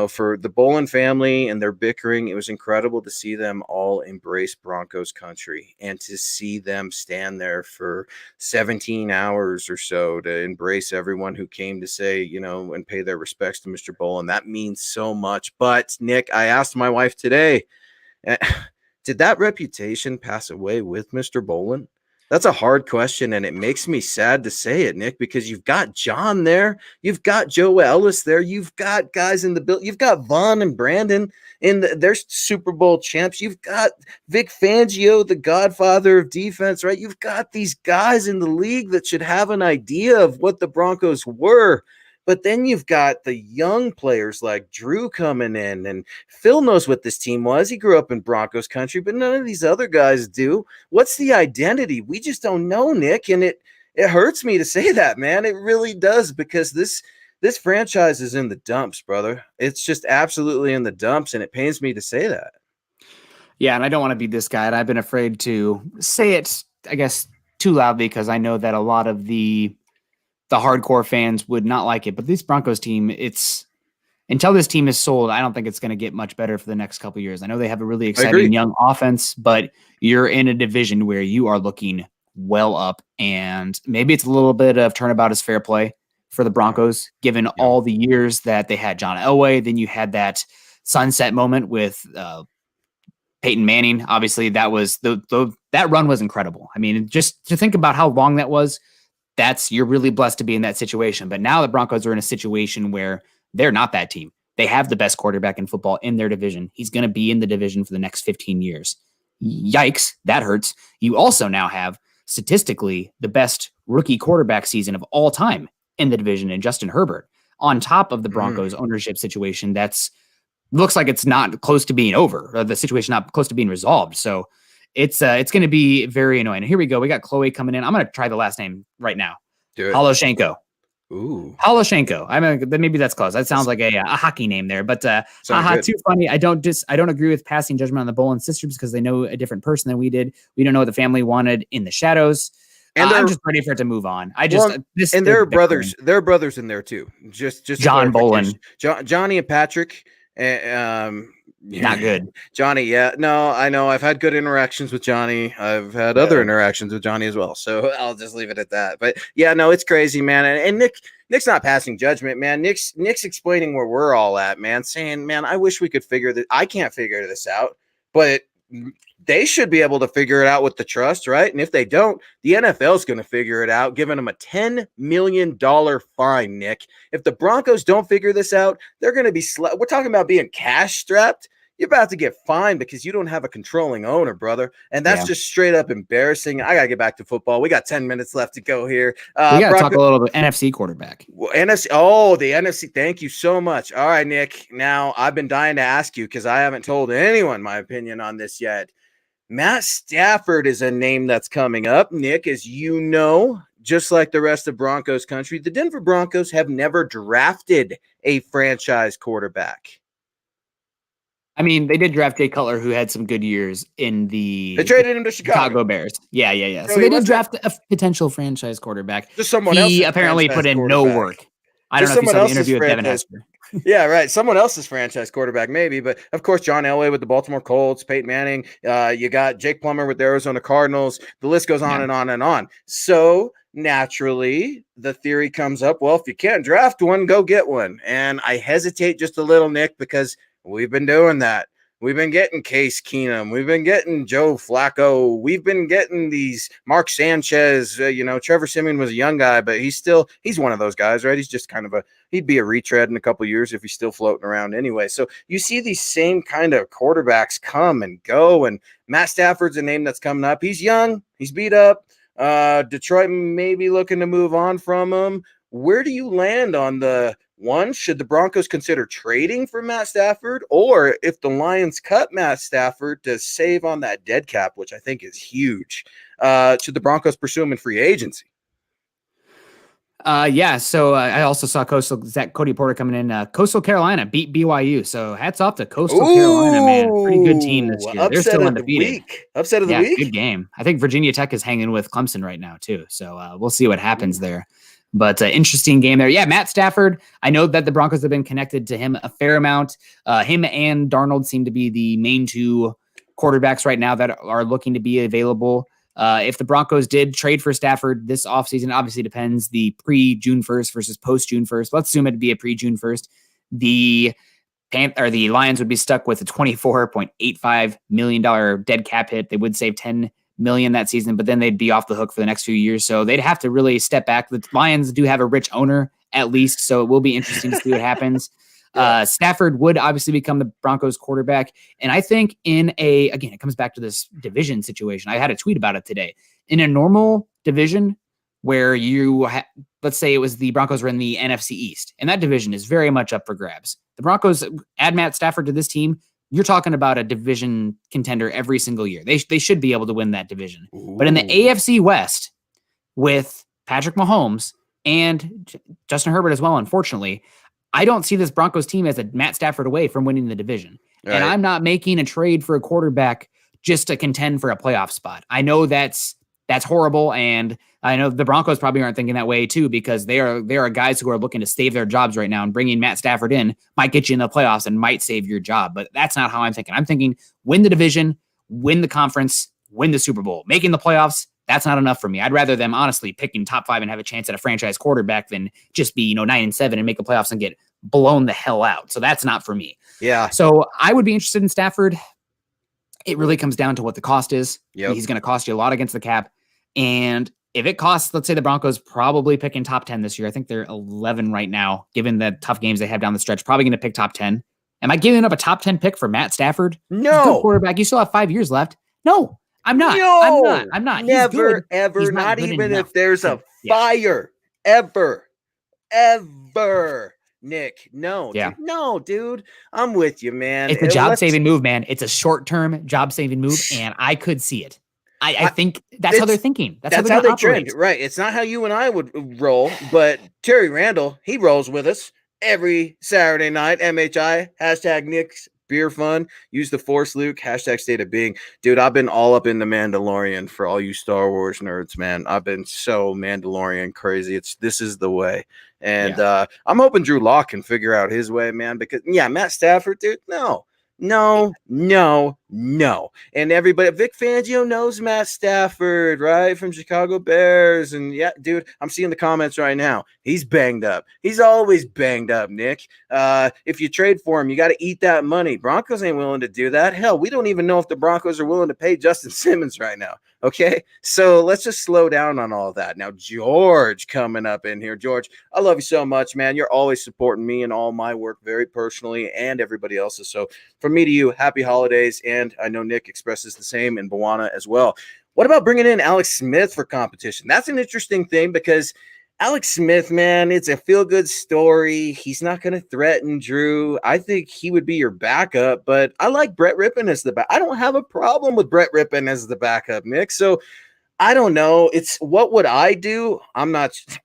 for the Bolin family and their bickering, it was incredible to see them all embrace Broncos country and to see them stand there for 17 hours or so to embrace everyone who came to say, and pay their respects to Mr. Bolin. That means so much. But Nick, I asked my wife today, did that reputation pass away with Mr. Bolin? That's a hard question, and it makes me sad to say it, Nick, because you've got John there. You've got Joe Ellis there. You've got guys in the build. You've got Vaughn and Brandon they're Super Bowl champs. You've got Vic Fangio, the godfather of defense, right? You've got these guys in the league that should have an idea of what the Broncos were. But then you've got the young players like Drew coming in, and Phil knows what this team was. He grew up in Broncos country, but none of these other guys do. What's the identity? We just don't know, Nick, and it hurts me to say that, man. It really does, because this franchise is in the dumps, brother. It's just absolutely in the dumps, and it pains me to say that. Yeah, and I don't want to be this guy, and I've been afraid to say it, I guess, too loudly, because I know that a lot of the hardcore fans would not like it. But this Broncos team, until this team is sold, I don't think it's going to get much better for the next couple of years. I know they have a really exciting young offense, but you're in a division where you are looking well up, and maybe it's a little bit of turnabout is fair play for the Broncos, given all the years that they had John Elway. Then you had that sunset moment with Peyton Manning. Obviously, that was that run was incredible. I mean, just to think about how long that was, you're really blessed to be in that situation. But now the Broncos are in a situation where they're not that team. They have the best quarterback in football in their division. He's going to be in the division for the next 15 years. Yikes, that hurts. You also now have statistically the best rookie quarterback season of all time in the division in Justin Herbert, on top of the Broncos ownership situation looks like it's not close to being over, or the situation not close to being resolved. So it's going to be very annoying. And here we go. We got Chloe coming in. I'm going to try the last name right now. Holoshenko. Ooh. Holoshenko. I mean, maybe that's close. That sounds like a hockey name there, but too funny. I don't agree with passing judgment on the Bolin sisters because they know a different person than we did. We don't know what the family wanted in the shadows. And I'm just ready for it to move on. There are brothers. There are brothers in there too. Just John Bolin, Johnny and Patrick. Not good. Johnny. Yeah, no, I know. I've had good interactions with Johnny. I've had other interactions with Johnny as well. So I'll just leave it at that. But yeah, no, it's crazy, man. And Nick, Nick's not passing judgment, man. Nick's explaining where we're all at, man, saying, man, I wish we could figure this. I can't figure this out, but they should be able to figure it out with the trust, right? And if they don't, the NFL is going to figure it out, giving them a $10 million fine, Nick. If the Broncos don't figure this out, they're going to be we're talking about being cash strapped. You're about to get fined because you don't have a controlling owner, brother. And that's just straight up embarrassing. I got to get back to football. We got 10 minutes left to go here. We got to talk a little bit NFC quarterback. Well, NFC. Oh, the NFC. Thank you so much. All right, Nick. Now, I've been dying to ask you because I haven't told anyone my opinion on this yet. Matt Stafford is a name that's coming up. Nick, as you know, just like the rest of Broncos country, the Denver Broncos have never drafted a franchise quarterback. I mean, they did draft Jay Cutler, who had some good years in They traded him to Chicago Bears. Yeah. Really, so they did draft a potential franchise quarterback. Just someone else. He apparently put in no work. I don't know if you saw the interview with Devin Hester. Yeah, right. Someone else's franchise quarterback, maybe. But, of course, John Elway with the Baltimore Colts, Peyton Manning. You got Jake Plummer with the Arizona Cardinals. The list goes on and on and on. So, naturally, the theory comes up, well, if you can't draft one, go get one. And I hesitate just a little, Nick, because we've been doing that. We've been getting Case Keenum. We've been getting Joe Flacco. We've been getting these Mark Sanchez. Trevor Siemian was a young guy, but he's one of those guys, right? He's just kind of he'd be a retread in a couple of years if he's still floating around anyway. So you see these same kind of quarterbacks come and go, and Matt Stafford's a name that's coming up. He's young. He's beat up. Detroit may be looking to move on from him. Where do you land on the one? Should the Broncos consider trading for Matt Stafford? Or if the Lions cut Matt Stafford to save on that dead cap, which I think is huge, should the Broncos pursue him in free agency? So I also saw Cody Porter coming in. Coastal Carolina beat BYU. So hats off to Coastal Carolina, man. Pretty good team this year. They're still undefeated. Upset of the week. Good game. I think Virginia Tech is hanging with Clemson right now too. So we'll see what happens there. But interesting game there. Yeah, Matt Stafford. I know that the Broncos have been connected to him a fair amount. Him and Darnold seem to be the main two quarterbacks right now that are looking to be available. If the Broncos did trade for Stafford this offseason, obviously depends the pre-June 1st versus post-June 1st. Let's assume it'd be a pre-June 1st. The Lions would be stuck with a $24.85 million dead cap hit. They would save $10 million that season, but then they'd be off the hook for the next few years. So they'd have to really step back. The Lions do have a rich owner at least, so it will be interesting to see what happens. Stafford would obviously become the Broncos quarterback. And I think again, it comes back to this division situation. I had a tweet about it today. In a normal division where let's say it was the Broncos were in the NFC East, and that division is very much up for grabs. The Broncos add Matt Stafford to this team. You're talking about a division contender every single year. They should be able to win that division. Ooh. But in the AFC West with Patrick Mahomes and Justin Herbert as well, unfortunately, I don't see this Broncos team as a Matt Stafford away from winning the division. Right. And I'm not making a trade for a quarterback just to contend for a playoff spot. I know that's horrible, and I know the Broncos probably aren't thinking that way too, because they are guys who are looking to save their jobs right now, and bringing Matt Stafford in might get you in the playoffs and might save your job. But that's not how I'm thinking. I'm thinking win the division, win the conference, win the Super Bowl. Making the playoffs, that's not enough for me. I'd rather them honestly picking top 5 and have a chance at a franchise quarterback than just be 9-7 and make the playoffs and get blown the hell out. So that's not for me. Yeah. So I would be interested in Stafford. It really comes down to what the cost is. Yep. He's going to cost you a lot against the cap. And if it costs, let's say the Broncos probably picking top 10 this year. I think they're 11 right now, given the tough games they have down the stretch, probably going to pick top 10. Am I giving up a top 10 pick for Matt Stafford? No. Good quarterback. You still have 5 years left. No, I'm not. No. I'm not. Never, ever. Not even if there's a fire. Ever. Nick, no. Yeah. Dude, no, dude. I'm with you, man. It's a job-saving move, man. It's a short-term job-saving move, and I could see it. I think that's how they're thinking. That's how they trend. Right. It's not how you and I would roll, but Terry Randall, he rolls with us every Saturday night. MHI, hashtag Nick's Beer Fun. Use the Force Luke, hashtag State of Being. Dude, I've been all up in the Mandalorian for all you Star Wars nerds, man. I've been so Mandalorian crazy. This is the way. And I'm hoping Drew Lock can figure out his way, man, because, Matt Stafford, dude, no. No. And everybody, Vic Fangio knows Matt Stafford, right? From Chicago Bears. And yeah, dude, I'm seeing the comments right now. He's banged up. He's always banged up, Nick. If you trade for him, you got to eat that money. Broncos ain't willing to do that. Hell, we don't even know if the Broncos are willing to pay Justin Simmons right now. Okay, so let's just slow down on all that. Now, George coming up in here. George, I love you so much, man. You're always supporting me and all my work very personally and everybody else's. So from me to you, happy holidays. And I know Nick expresses the same in Bawana as well. What about bringing in Alex Smith for competition? That's an interesting thing because Alex Smith, man, it's a feel-good story. He's not going to threaten Drew. I think he would be your backup, but I like Brett Rippon as the back. I don't have a problem with Brett Rippon as the backup, Nick. So I don't know. It's what would I do?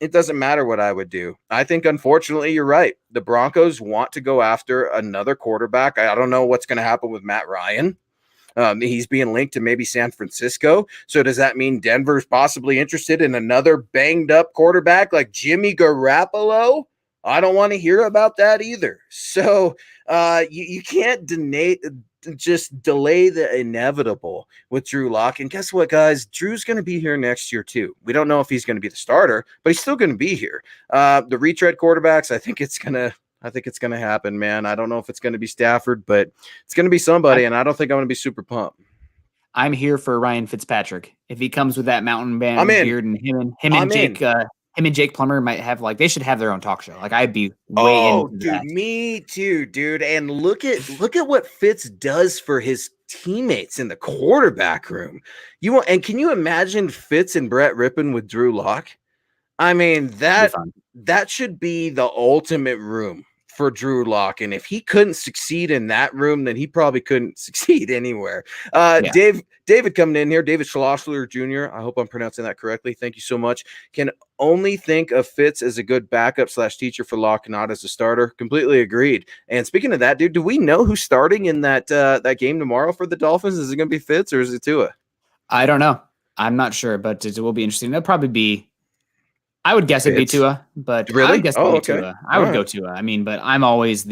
It doesn't matter what I would do. I think, unfortunately, you're right. The Broncos want to go after another quarterback. I don't know what's going to happen with Matt Ryan. He's being linked to maybe San Francisco. So does that mean Denver's possibly interested in another banged up quarterback like Jimmy Garoppolo? I don't want to hear about that either. So you can't just delay the inevitable with Drew Lock. And guess what, guys? Drew's going to be here next year too. We don't know if he's going to be the starter, but he's still going to be here. The retread quarterbacks, I think it's going to happen, man. I don't know if it's going to be Stafford, but it's going to be somebody, and I don't think I'm going to be super pumped. I'm here for Ryan Fitzpatrick. If he comes with that mountain band beard, and him and Jake Plummer might have they should have their own talk show. I'd be way into dude, that. Me too, dude. And look at what Fitz does for his teammates in the quarterback room. Can you imagine Fitz and Brett Rippon with Drew Lock? I mean, that should be the ultimate room for Drew Lock. And if he couldn't succeed in that room, then he probably couldn't succeed anywhere. David coming in here, David Schlossler Jr. I hope I'm pronouncing that correctly. Thank you so much. Can only think of Fitz as a good backup / teacher for Lock, not as a starter. Completely agreed. And speaking of that, dude, do we know who's starting in that game tomorrow for the Dolphins? Is it going to be Fitz or is it Tua? I don't know. I'm not sure, but it will be interesting. It'll probably be, I would guess it'd be Tua, but really? I would guess it'd be Tua. I would go Tua. I mean, but I'm always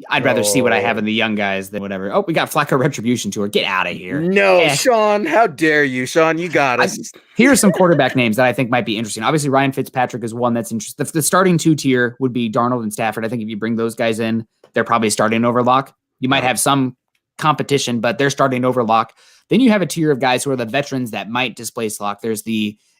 I'd rather see what I have in the young guys than whatever. Oh, we got Flacco retribution tour. Get out of here. No, Sean, how dare you, Sean? You got us. Here are some quarterback names that I think might be interesting. Obviously, Ryan Fitzpatrick is one that's interesting. The starting two tier would be Darnold and Stafford. I think if you bring those guys in, they're probably starting over Lock. You might have some competition, but they're starting over Lock. Then you have a tier of guys who are the veterans that might displace Lock.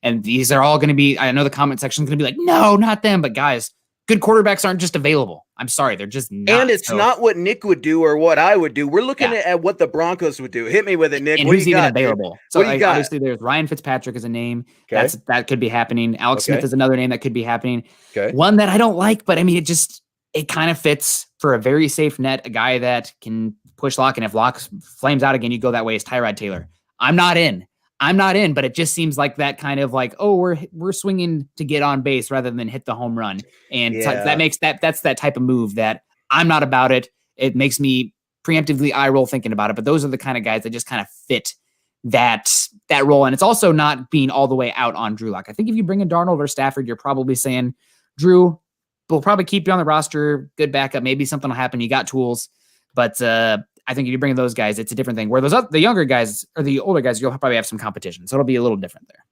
And these are all going to be, I know the comment section is going to be like, no, not them. But guys, good quarterbacks aren't just available. I'm sorry. They're just not. And it's not what Nick would do or what I would do. We're looking at what the Broncos would do. Hit me with it, Nick. And what who's even available? Dude? So obviously there's Ryan Fitzpatrick as a name. Okay. That could be happening. Alex Smith is another name that could be happening. Okay. One that I don't like, but I mean, it kind of fits for a very safe net. A guy that can push Lock. And if Lock flames out again, you go that way is Tyrod Taylor. I'm not in, but it just seems like that kind of we're swinging to get on base rather than hit the home run. And that's that type of move that I'm not about it. It makes me preemptively eye roll thinking about it, but those are the kind of guys that just kind of fit that role. And it's also not being all the way out on Drew Lock. I think if you bring in Darnold or Stafford, you're probably saying, Drew, we'll probably keep you on the roster. Good backup. Maybe something will happen. You got tools, but, I think if you bring those guys, it's a different thing. Where the younger guys or the older guys, you'll probably have some competition. So it'll be a little different there.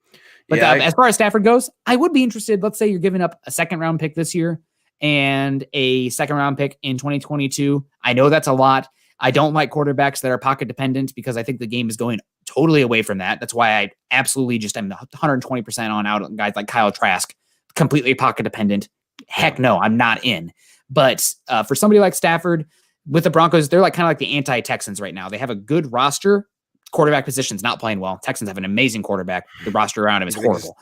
But as far as Stafford goes, I would be interested. Let's say you're giving up a second round pick this year and a second round pick in 2022. I know that's a lot. I don't like quarterbacks that are pocket dependent because I think the game is going totally away from that. That's why I absolutely just am 120% on out on guys like Kyle Trask, completely pocket dependent. Heck no, I'm not in. But for somebody like Stafford, with the Broncos, they're kind of like the anti-Texans right now. They have a good roster. Quarterback position's not playing well. Texans have an amazing quarterback. The roster around him is horrible.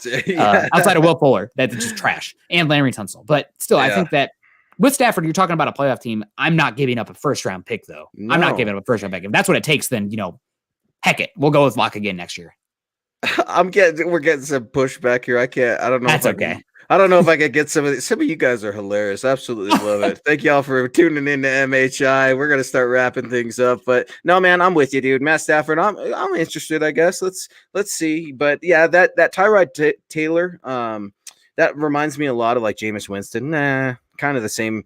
Outside of Will Fuller, that's just trash. And Larry Tunsil. But still, I think that with Stafford, you're talking about a playoff team. I'm not giving up a first-round pick, though. No. I'm not giving up a first-round pick. If that's what it takes, then, heck it. We'll go with Lock again next year. We're getting some pushback here. I don't know. That's okay. I don't know if I could get some of you guys are hilarious. Absolutely love it. Thank y'all for tuning in to MHI. We're gonna start wrapping things up, but no, man, I'm with you, dude. Matt Stafford, I'm interested. I guess let's see. But yeah, that Tyrod Taylor, that reminds me a lot of like Jameis Winston. Nah, kind of the same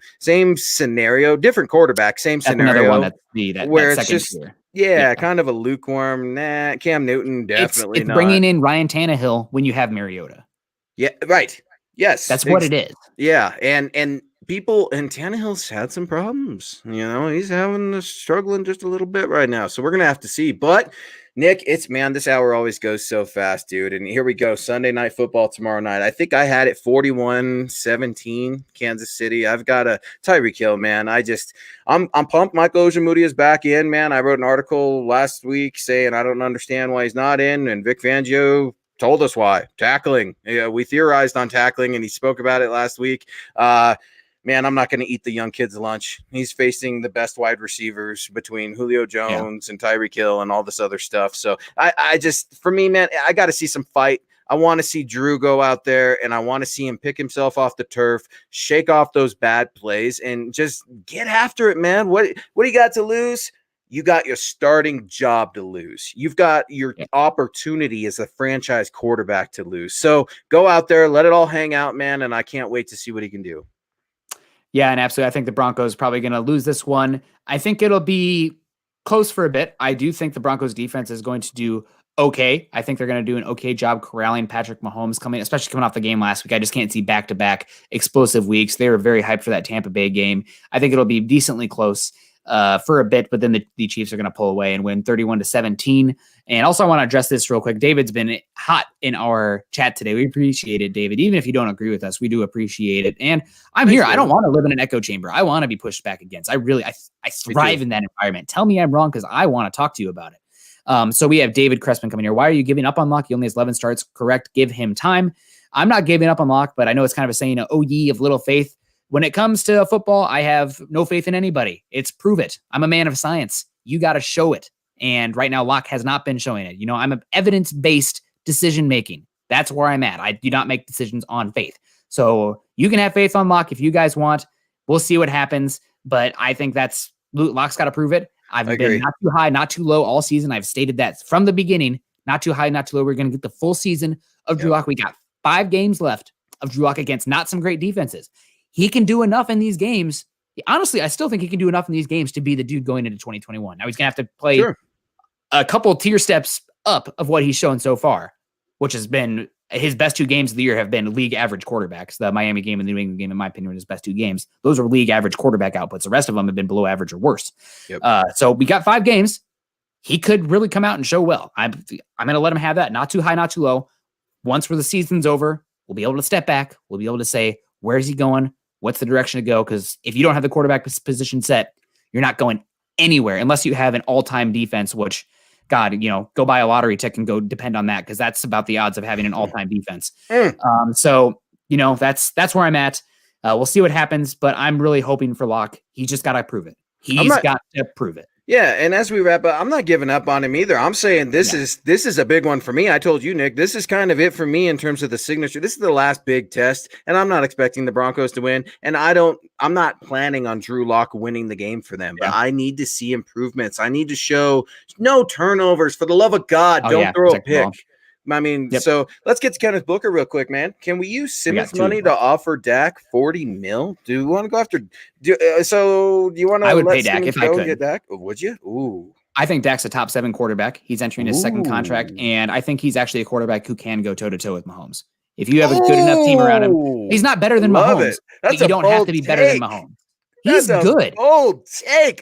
scenario, different quarterback, same That's another scenario. one that's Where that it's second just tier. yeah, kind of a lukewarm. Nah, Cam Newton definitely It's not. bringing in Ryan Tannehill when you have Mariota. Yeah, right. Yes, That's what it is. yeah, and people and Tannehill's had some problems. He's struggling just a little bit right now. So we're gonna have to see. But Nick, this hour always goes so fast, dude. And here we go. Sunday night football tomorrow night. I think I had it 41-17, Kansas City. I've got a Tyreek Hill, man. I'm pumped. Michael Ojemudia is back in, man. I wrote an article last week saying I don't understand why he's not in, and Vic Fangio told us why. Tackling. Yeah, we theorized on tackling, and he spoke about it last week. Man, I'm not going to eat the young kid's lunch. He's facing the best wide receivers between Julio Jones and Tyreek Hill and all this other stuff. So I just, for me, man, I got to see some fight. I want to see Drew go out there, and I want to see him pick himself off the turf, shake off those bad plays, and just get after it, man. What do you got to lose? You got your starting job to lose. You've got your opportunity as a franchise quarterback to lose. So go out there, let it all hang out, man, and I can't wait to see what he can do. Yeah, and absolutely. I think the Broncos are probably going to lose this one. I think it'll be close for a bit. I do think the Broncos defense is going to do okay. I think they're going to do an okay job corralling Patrick Mahomes especially coming off the game last week. I just can't see back-to-back explosive weeks. They were very hyped for that Tampa Bay game. I think it'll be decently close for a bit, but then the Chiefs are going to pull away and win 31-17. And also I want to address this real quick. David's been hot in our chat today. We appreciate it, David. Even if you don't agree with us, we do appreciate it. And I'm here. I don't want to live in an echo chamber. I want to be pushed back against. I thrive in that environment. Tell me I'm wrong because I want to talk to you about it. So we have David Crespin coming here. Why are you giving up on Locke? He only has 11 starts. Correct. Give him time. I'm not giving up on Locke, but I know it's kind of a saying, oh, ye of little faith. When it comes to football, I have no faith in anybody. It's prove it. I'm a man of science. You got to show it. And right now, Locke has not been showing it. I'm an evidence-based decision-making. That's where I'm at. I do not make decisions on faith. So you can have faith on Locke if you guys want. We'll see what happens. But I think Locke's got to prove it. I've been not too high, not too low all season. I've stated that from the beginning. Not too high, not too low. We're going to get the full season of Drew Lock. We got 5 games left of Drew Lock against not some great defenses. He can do enough in these games. Honestly, I still think he can do enough in these games to be the dude going into 2021. Now he's going to have to play a couple tier steps up of what he's shown so far, which has been his best 2 games of the year have been league average quarterbacks. The Miami game and the New England game, in my opinion, are his best 2 games. Those are league average quarterback outputs. The rest of them have been below average or worse. So we got 5 games. He could really come out and show well. I'm going to let him have that. Not too high, not too low. Once the season's over, we'll be able to step back. We'll be able to say, where's he going? What's the direction to go? Because if you don't have the quarterback position set, you're not going anywhere unless you have an all-time defense, which, God, go buy a lottery ticket and go depend on that because that's about the odds of having an all-time defense. So, that's where I'm at. We'll see what happens, but I'm really hoping for Locke. He's just got to prove it. He's got to prove it. Yeah, and as we wrap up, I'm not giving up on him either. I'm saying this is a big one for me. I told you, Nick, this is kind of it for me in terms of the signature. This is the last big test, and I'm not expecting the Broncos to win. And I'm not planning on Drew Lock winning the game for them, but I need to see improvements. I need to show no turnovers. For the love of God, don't throw a pick. So let's get to Kenneth Booker real quick, man. Can we use Simmons money to offer Dak $40 million? Do you want to go after? Do you want to? I would pay Dak if I could. Get Dak? Would you? Ooh. I think Dak's a top 7 quarterback. He's entering his second contract, and I think he's actually a quarterback who can go toe-to-toe with Mahomes. If you have a good enough team around him, he's not better than Mahomes. But you don't have to be better than Mahomes. He's good. Bold take.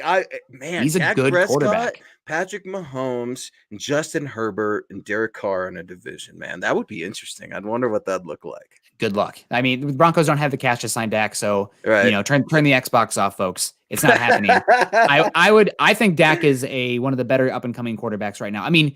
He's a good quarterback. Patrick Mahomes, and Justin Herbert, and Derek Carr in a division, man. That would be interesting. I'd wonder what that'd look like. Good luck. I mean, the Broncos don't have the cash to sign Dak, so turn the Xbox off, folks. It's not happening. I think Dak is one of the better up and coming quarterbacks right now. I mean,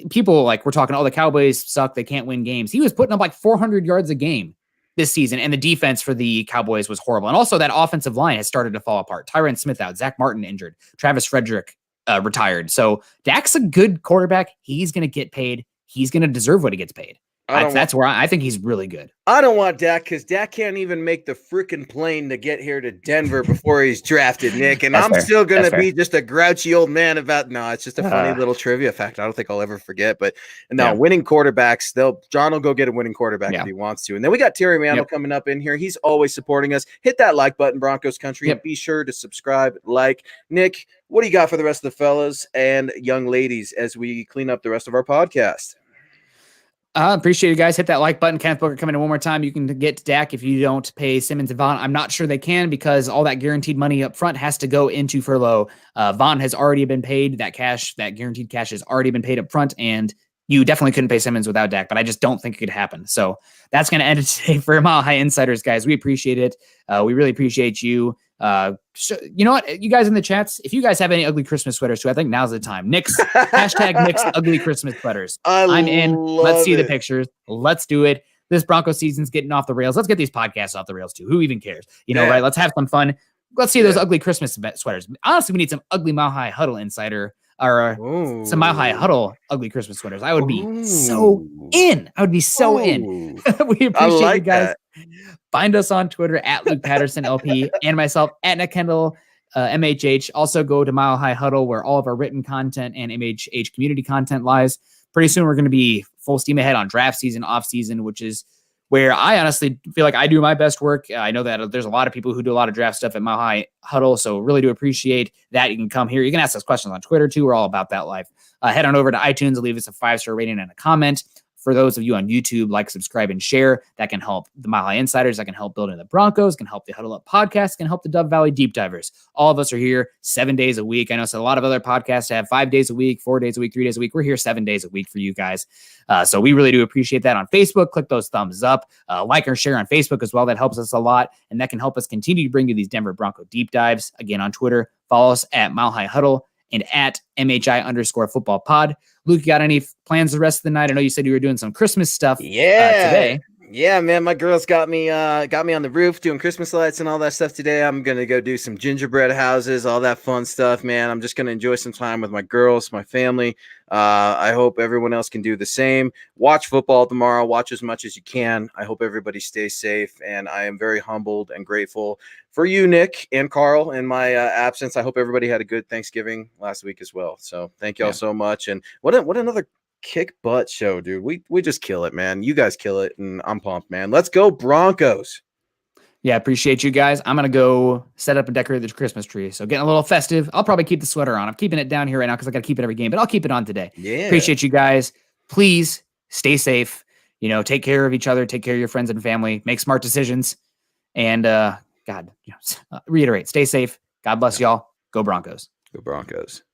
people we're talking, the Cowboys suck, they can't win games. He was putting up 400 yards a game this season, and the defense for the Cowboys was horrible. And also that offensive line has started to fall apart. Tyron Smith out, Zach Martin injured, Travis Frederick retired. So Dak's a good quarterback. He's going to get paid. He's going to deserve what he gets paid. That's where I think he's really good. I don't want Dak because Dak can't even make the freaking plane to get here to Denver before he's drafted, Nick. And I'm still going to be just a grouchy old man about, no, it's just a funny little trivia fact. I don't think I'll ever forget. But no, winning quarterbacks, John will go get a winning quarterback if he wants to. And then we got Terry Mandel coming up in here. He's always supporting us. Hit that like button, Broncos country, and be sure to subscribe, like. Nick, what do you got for the rest of the fellas and young ladies as we clean up the rest of our podcast? Appreciate you guys. Hit that like button. Kenneth Booker coming in one more time. You can get to Dak if you don't pay Simmons and Vaughn. I'm not sure they can because all that guaranteed money up front has to go into furlough. Vaughn has already been paid. That guaranteed cash has already been paid up front, and you definitely couldn't pay Simmons without Dak, but I just don't think it could happen. So that's going to end it today for Mile High Insiders, guys. We appreciate it. We really appreciate you. So, you know what, you guys in the chats, if you guys have any ugly Christmas sweaters too, I think now's the time. Nick's hashtag Nick's ugly Christmas sweaters. I'm in. Let's see the pictures. Let's do it. This Broncos season's getting off the rails. Let's get these podcasts off the rails too. Who even cares? Right? Let's have some fun. Let's see those ugly Christmas sweaters. Honestly, we need some ugly Mile High Huddle insider or some Mile High Huddle ugly Christmas sweaters. I would be so in. I would be so in. We appreciate you guys. That. Find us on Twitter at Luke Patterson LP and myself at Nick Kendell MHH. Also go to Mile High Huddle where all of our written content and MHH community content lies. Pretty soon we're going to be full steam ahead on draft season, off season, which is where I honestly feel like I do my best work. I know that there's a lot of people who do a lot of draft stuff at Mile High Huddle, so really do appreciate that. You can come here. You can ask us questions on Twitter too. We're all about that life. Head on over to iTunes and leave us a 5-star rating and a comment. For those of you on YouTube, like, subscribe, and share. That can help the Mile High Insiders. That can help building the Broncos. Can help the Huddle Up podcast. Can help the Dove Valley Deep Divers. All of us are here 7 days a week. I know a lot of other podcasts have 5 days a week, 4 days a week, 3 days a week. We're here 7 days a week for you guys. So we really do appreciate that on Facebook. Click those thumbs up. Like or share on Facebook as well. That helps us a lot. And that can help us continue to bring you these Denver Bronco Deep Dives. Again, on Twitter, follow us at Mile High Huddle and at MHI_football pod. Luke, you got any plans the rest of the night? I know you said you were doing some Christmas stuff today. Yeah, man, my girls got me on the roof doing Christmas lights and all that stuff today. I'm going to go do some gingerbread houses, all that fun stuff, man. I'm just going to enjoy some time with my girls, my family. I hope everyone else can do the same. Watch football tomorrow. Watch as much as you can. I hope everybody stays safe, and I am very humbled and grateful for you, Nick and Carl, in my absence. I hope everybody had a good Thanksgiving last week as well. So thank you all so much. And what another kick butt show, dude. We just kill it, man. You guys kill it, and I'm pumped, man. Let's go Broncos. Yeah, appreciate you guys. I'm going to go set up and decorate the Christmas tree. So getting a little festive. I'll probably keep the sweater on. I'm keeping it down here right now because I got to keep it every game, but I'll keep it on today. Yeah. Appreciate you guys. Please stay safe. Take care of each other. Take care of your friends and family. Make smart decisions. And reiterate, stay safe. God bless y'all. Go Broncos. Go Broncos.